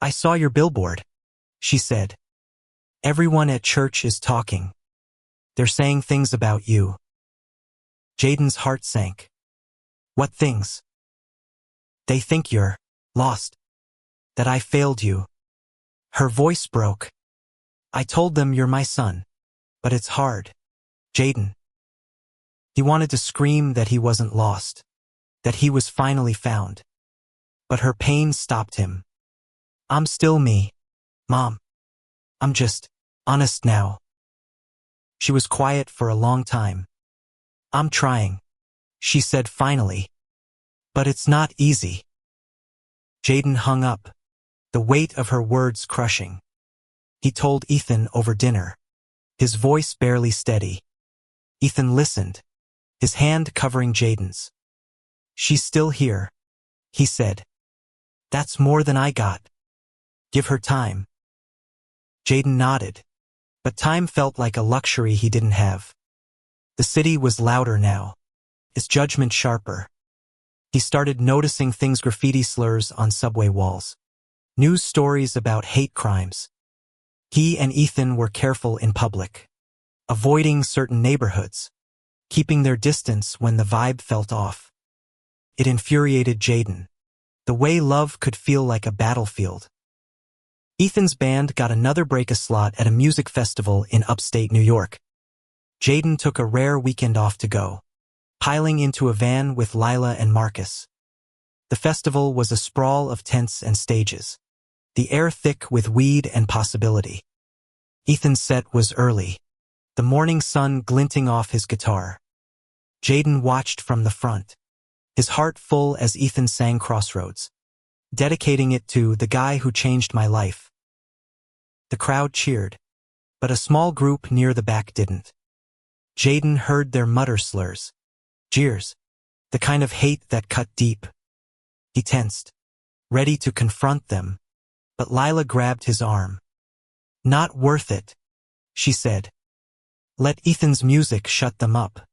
"I saw your billboard," she said. "Everyone at church is talking. They're saying things about you." Jaden's heart sank. "What things?" "They think you're lost. That I failed you." Her voice broke. "I told them you're my son. But it's hard, Jaden." He wanted to scream that he wasn't lost, that he was finally found. But her pain stopped him. "I'm still me, Mom. I'm just honest now." She was quiet for a long time. "I'm trying," she said finally. "But it's not easy." Jaden hung up, the weight of her words crushing. He told Ethan over dinner, his voice barely steady. Ethan listened, his hand covering Jaden's. "She's still here," he said. "That's more than I got. Give her time." Jaden nodded, but time felt like a luxury he didn't have. The city was louder now, its judgment sharper. He started noticing things: graffiti slurs on subway walls, news stories about hate crimes. He and Ethan were careful in public, avoiding certain neighborhoods, keeping their distance when the vibe felt off. It infuriated Jaden, the way love could feel like a battlefield. Ethan's band got another break, a slot at a music festival in upstate New York. Jaden took a rare weekend off to go, piling into a van with Lila and Marcus. The festival was a sprawl of tents and stages, the air thick with weed and possibility. Ethan's set was early, the morning sun glinting off his guitar. Jaden watched from the front, his heart full as Ethan sang Crossroads, dedicating it to "the guy who changed my life." The crowd cheered, but a small group near the back didn't. Jaden heard their mutter slurs, jeers, the kind of hate that cut deep. He tensed, ready to confront them, but Lila grabbed his arm. "Not worth it," she said. "Let Ethan's music shut them up."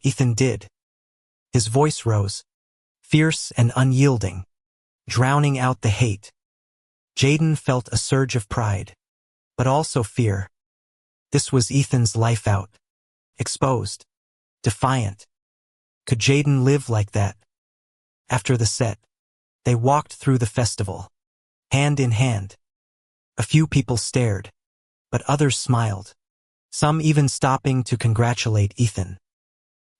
Ethan did. His voice rose, fierce and unyielding, drowning out the hate. Jaden felt a surge of pride, but also fear. This was Ethan's life out. Exposed. Defiant. Could Jaden live like that? After the set, they walked through the festival, hand in hand. A few people stared, but others smiled, some even stopping to congratulate Ethan.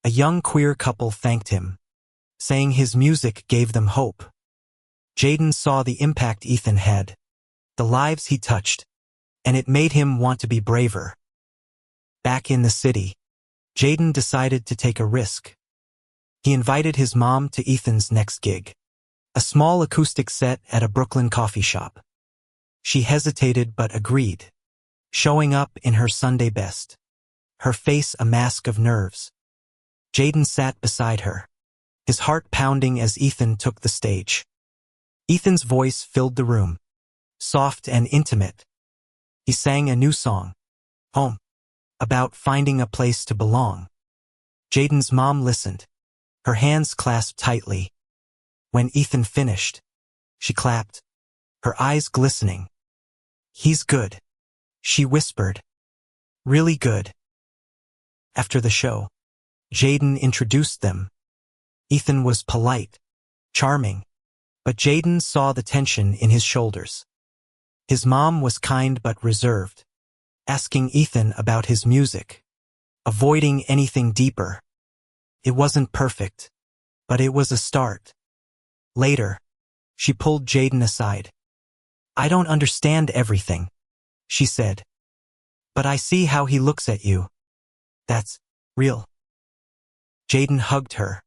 A young queer couple thanked him, saying his music gave them hope. Jaden saw the impact Ethan had, the lives he touched, and it made him want to be braver. Back in the city, Jaden decided to take a risk. He invited his mom to Ethan's next gig, a small acoustic set at a Brooklyn coffee shop. She hesitated but agreed, showing up in her Sunday best, her face a mask of nerves. Jaden sat beside her, his heart pounding as Ethan took the stage. Ethan's voice filled the room, soft and intimate. He sang a new song, Home, about finding a place to belong. Jaden's mom listened, her hands clasped tightly. When Ethan finished, she clapped, her eyes glistening. "He's good," she whispered. "Really good." After the show, Jaden introduced them. Ethan was polite, charming, but Jaden saw the tension in his shoulders. His mom was kind but reserved, asking Ethan about his music, avoiding anything deeper. It wasn't perfect, but it was a start. Later, she pulled Jaden aside. "I don't understand everything," she said, "but I see how he looks at you. That's real." Jaden hugged her,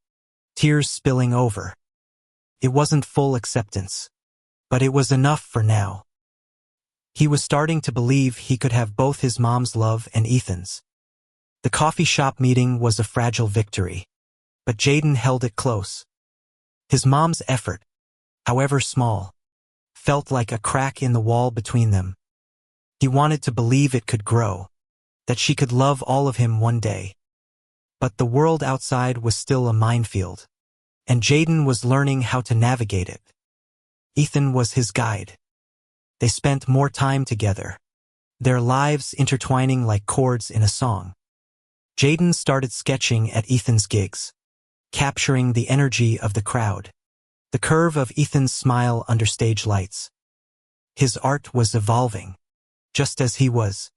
tears spilling over. It wasn't full acceptance, but it was enough for now. He was starting to believe he could have both his mom's love and Ethan's. The coffee shop meeting was a fragile victory, but Jaden held it close. His mom's effort, however small, felt like a crack in the wall between them. He wanted to believe it could grow, that she could love all of him one day. But the world outside was still a minefield, and Jaden was learning how to navigate it. Ethan was his guide. They spent more time together, their lives intertwining like chords in a song. Jaden started sketching at Ethan's gigs, capturing the energy of the crowd, the curve of Ethan's smile under stage lights. His art was evolving, just as he was,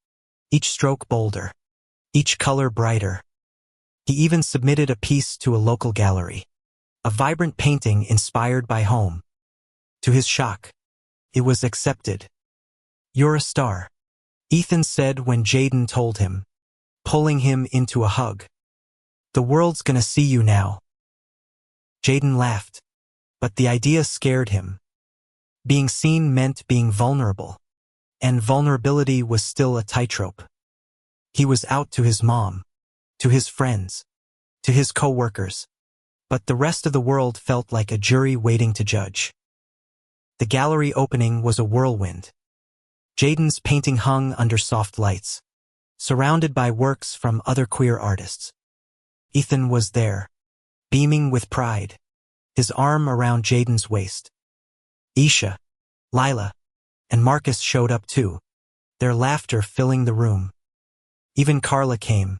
each stroke bolder, each color brighter. He even submitted a piece to a local gallery, a vibrant painting inspired by home. To his shock, it was accepted. "You're a star," Ethan said when Jaden told him, pulling him into a hug. "The world's gonna see you now." Jaden laughed, but the idea scared him. Being seen meant being vulnerable, and vulnerability was still a tightrope. He was out to his mom, to his friends, to his co-workers, but the rest of the world felt like a jury waiting to judge. The gallery opening was a whirlwind. Jaden's painting hung under soft lights, surrounded by works from other queer artists. Ethan was there, beaming with pride, his arm around Jaden's waist. Isha, Lila, and Marcus showed up too, their laughter filling the room. Even Carla came,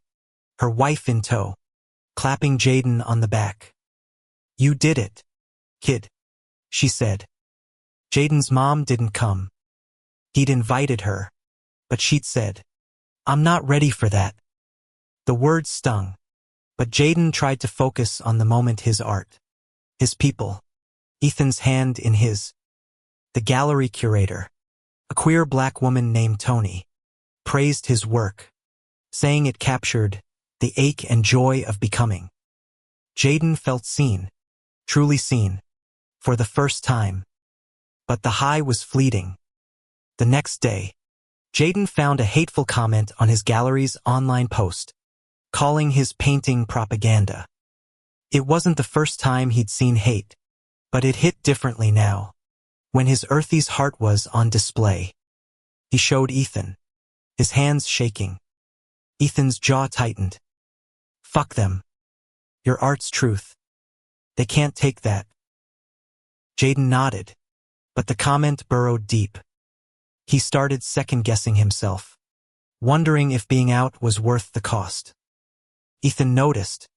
her wife in tow, clapping Jaden on the back. "You did it, kid," she said. Jaden's mom didn't come. He'd invited her, but she'd said, "I'm not ready for that." The words stung, but Jaden tried to focus on the moment: his art, his people, Ethan's hand in his. The gallery curator, a queer black woman named Tony, praised his work, saying it captured the ache and joy of becoming. Jaden felt seen, truly seen, for the first time. But the high was fleeting. The next day, Jaden found a hateful comment on his gallery's online post, calling his painting propaganda. It wasn't the first time he'd seen hate, but it hit differently now. When his earthy's heart was on display, he showed Ethan, his hands shaking. Ethan's jaw tightened. Fuck them. Your art's truth. They can't take that. Jaden nodded, but the comment burrowed deep. He started second-guessing himself, wondering if being out was worth the cost. Ethan noticed,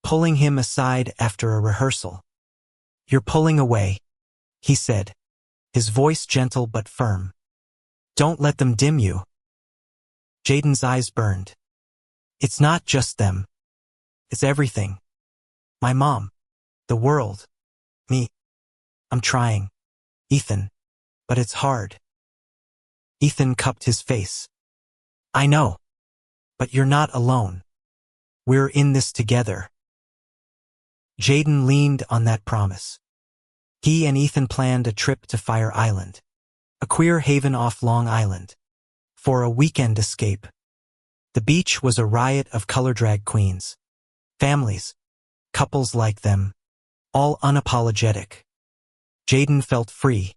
pulling him aside after a rehearsal. You're pulling away, he said, his voice gentle but firm. Don't let them dim you. Jaden's eyes burned. It's not just them. It's everything. My mom. The world. Me. I'm trying. Ethan. But it's hard. Ethan cupped his face. I know. But you're not alone. We're in this together. Jaden leaned on that promise. He and Ethan planned a trip to Fire Island, a queer haven off Long Island, for a weekend escape. The beach was a riot of color drag queens. Families. Couples like them. All unapologetic. Jaden felt free,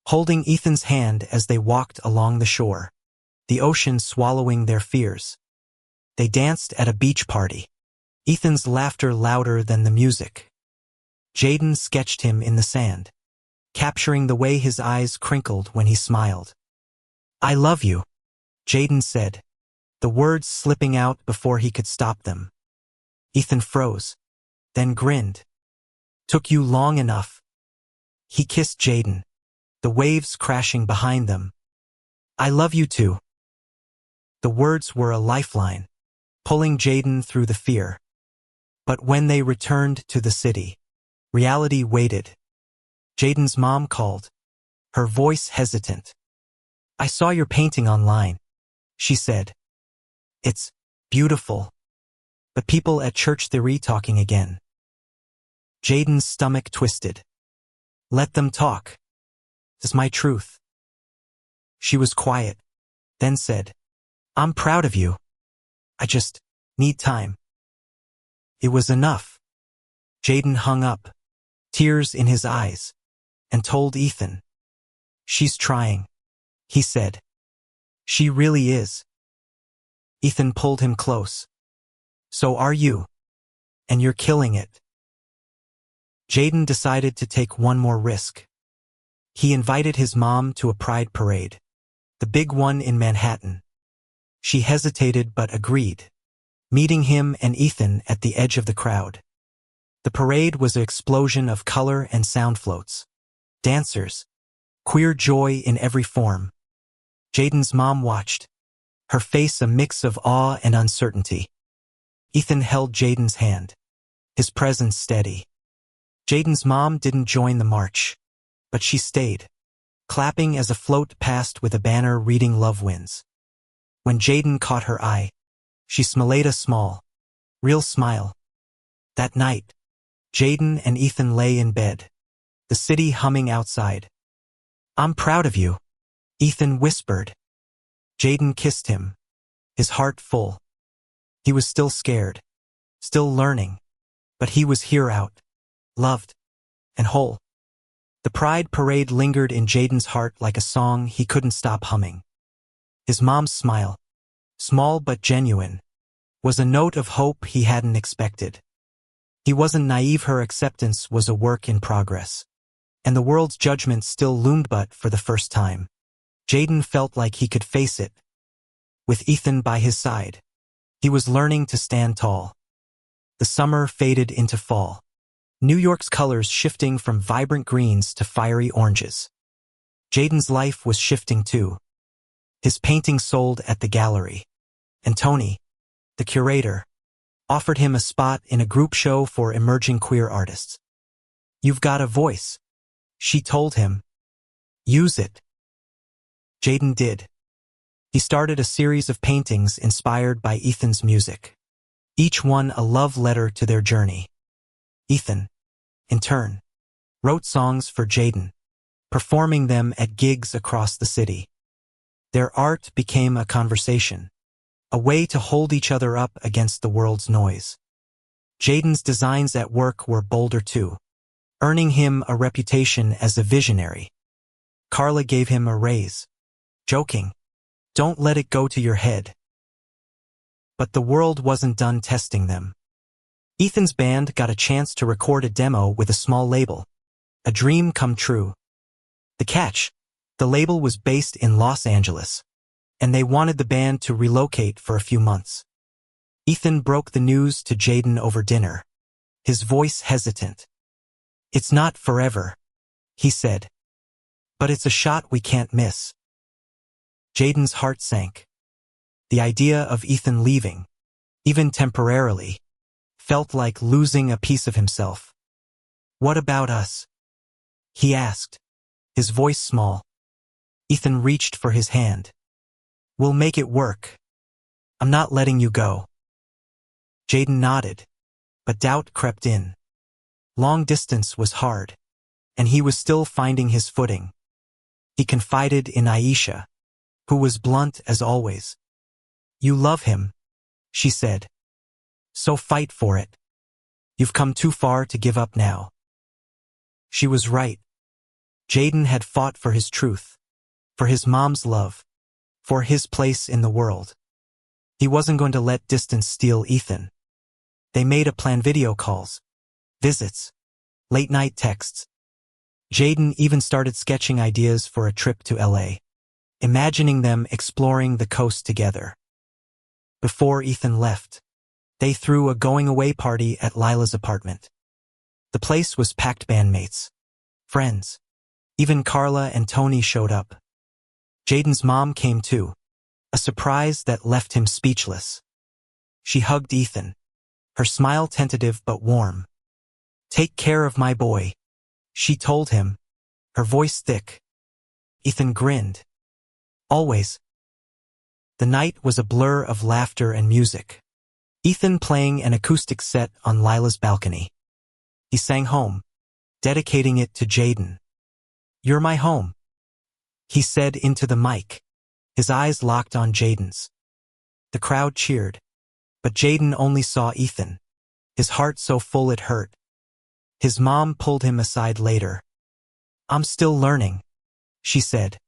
holding Ethan's hand as they walked along the shore, the ocean swallowing their fears. They danced at a beach party, Ethan's laughter louder than the music. Jaden sketched him in the sand, capturing the way his eyes crinkled when he smiled. I love you, Jaden said, the words slipping out before he could stop them. Ethan froze, then grinned. Took you long enough. He kissed Jaden, the waves crashing behind them. I love you too. The words were a lifeline, pulling Jaden through the fear. But when they returned to the city, reality waited. Jaden's mom called, her voice hesitant. I saw your painting online, she said. It's beautiful. But people at church they're talking again. Jaden's stomach twisted. Let them talk. It's my truth. She was quiet, then said, I'm proud of you. I just need time. It was enough. Jaden hung up, tears in his eyes, and told Ethan. She's trying, he said. She really is. Ethan pulled him close. So are you. And you're killing it. Jaden decided to take one more risk. He invited his mom to a pride parade, the big one in Manhattan. She hesitated but agreed, meeting him and Ethan at the edge of the crowd. The parade was an explosion of color and sound floats. Dancers. Queer joy in every form. Jaden's mom watched, her face a mix of awe and uncertainty. Ethan held Jaden's hand, his presence steady. Jaden's mom didn't join the march, but she stayed, clapping as a float passed with a banner reading Love Wins. When Jaden caught her eye, she smiled a small, real smile. That night, Jaden and Ethan lay in bed, the city humming outside. I'm proud of you, Ethan whispered. Jaden kissed him, his heart full. He was still scared, still learning, but he was here out, loved, and whole. The pride parade lingered in Jaden's heart like a song he couldn't stop humming. His mom's smile, small but genuine, was a note of hope he hadn't expected. He wasn't naive, her acceptance was a work in progress. And the world's judgment still loomed, but for the first time, Jaden felt like he could face it. With Ethan by his side, he was learning to stand tall. The summer faded into fall, New York's colors shifting from vibrant greens to fiery oranges. Jaden's life was shifting too. His painting sold at the gallery, and Tony, the curator, offered him a spot in a group show for emerging queer artists. You've got a voice, she told him. Use it. Jaden did. He started a series of paintings inspired by Ethan's music, each one a love letter to their journey. Ethan, in turn, wrote songs for Jaden, performing them at gigs across the city. Their art became a conversation, a way to hold each other up against the world's noise. Jaden's designs at work were bolder too, earning him a reputation as a visionary. Carla gave him a raise, joking, "Don't let it go to your head." But the world wasn't done testing them. Ethan's band got a chance to record a demo with a small label, a dream come true. The catch: the label was based in Los Angeles, and they wanted the band to relocate for a few months. Ethan broke the news to Jaden over dinner, his voice hesitant. "It's not forever," he said, "but it's a shot we can't miss." Jaden's heart sank. The idea of Ethan leaving, even temporarily, felt like losing a piece of himself. "What about us?" he asked, his voice small. Ethan reached for his hand. "We'll make it work. I'm not letting you go." Jaden nodded, but doubt crept in. Long distance was hard, and he was still finding his footing. He confided in Aisha, who was blunt as always. "You love him," she said. "So fight for it. You've come too far to give up now." She was right. Jaden had fought for his truth, for his mom's love, for his place in the world. He wasn't going to let distance steal Ethan. They made a plan: video calls, visits, late-night texts. Jaden even started sketching ideas for a trip to LA, imagining them exploring the coast together. Before Ethan left, they threw a going-away party at Lila's apartment. The place was packed: bandmates, friends. Even Carla and Tony showed up. Jaden's mom came too, a surprise that left him speechless. She hugged Ethan, her smile tentative but warm. "Take care of my boy," she told him, her voice thick. Ethan grinned. "Always." The night was a blur of laughter and music. Ethan playing an acoustic set on Lila's balcony. He sang Home, dedicating it to Jaden. "You're my home," he said into the mic, his eyes locked on Jaden's. The crowd cheered, but Jaden only saw Ethan, his heart so full it hurt. His mom pulled him aside later. "I'm still learning," she said.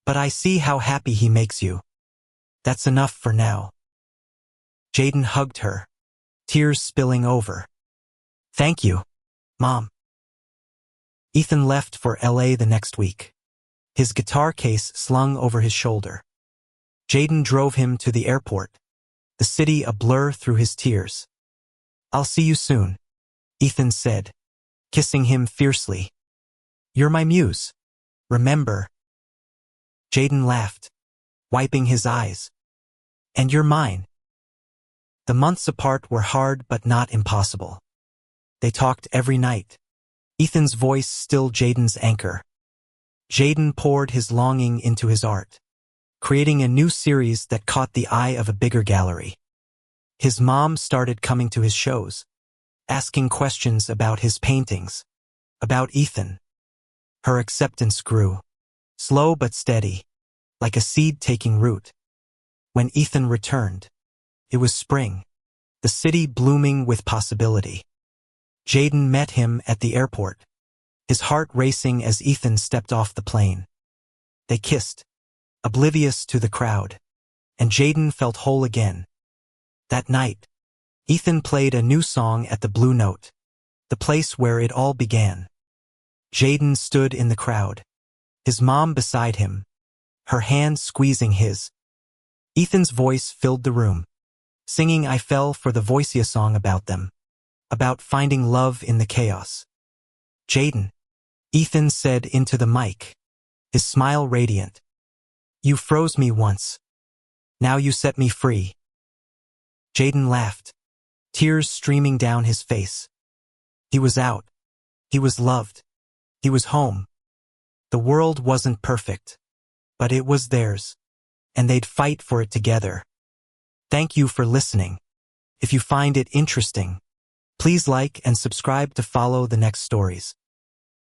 "But I see how happy he makes you. That's enough for now." Jaden hugged her, tears spilling over. "Thank you, Mom." Ethan left for LA the next week, his guitar case slung over his shoulder. Jaden drove him to the airport, the city a blur through his tears. "I'll see you soon," Ethan said, kissing him fiercely. "You're my muse, remember?" Jaden laughed, wiping his eyes. "And you're mine." The months apart were hard but not impossible. They talked every night, Ethan's voice still Jaden's anchor. Jaden poured his longing into his art, creating a new series that caught the eye of a bigger gallery. His mom started coming to his shows, asking questions about his paintings, about Ethan. Her acceptance grew, slow but steady, like a seed taking root. When Ethan returned, it was spring, the city blooming with possibility. Jaden met him at the airport, his heart racing as Ethan stepped off the plane. They kissed, oblivious to the crowd, and Jaden felt whole again. That night, Ethan played a new song at the Blue Note, the place where it all began. Jaden stood in the crowd, his mom beside him, her hand squeezing his. Ethan's voice filled the room, singing "I Fell for the Voicia" song about them, about finding love in the chaos. "Jaden," Ethan said into the mic, his smile radiant. "You froze me once. Now you set me free." Jaden laughed, tears streaming down his face. He was out. He was loved. He was home. The world wasn't perfect, but it was theirs, and they'd fight for it together. Thank you for listening. If you find it interesting, please like and subscribe to follow the next stories.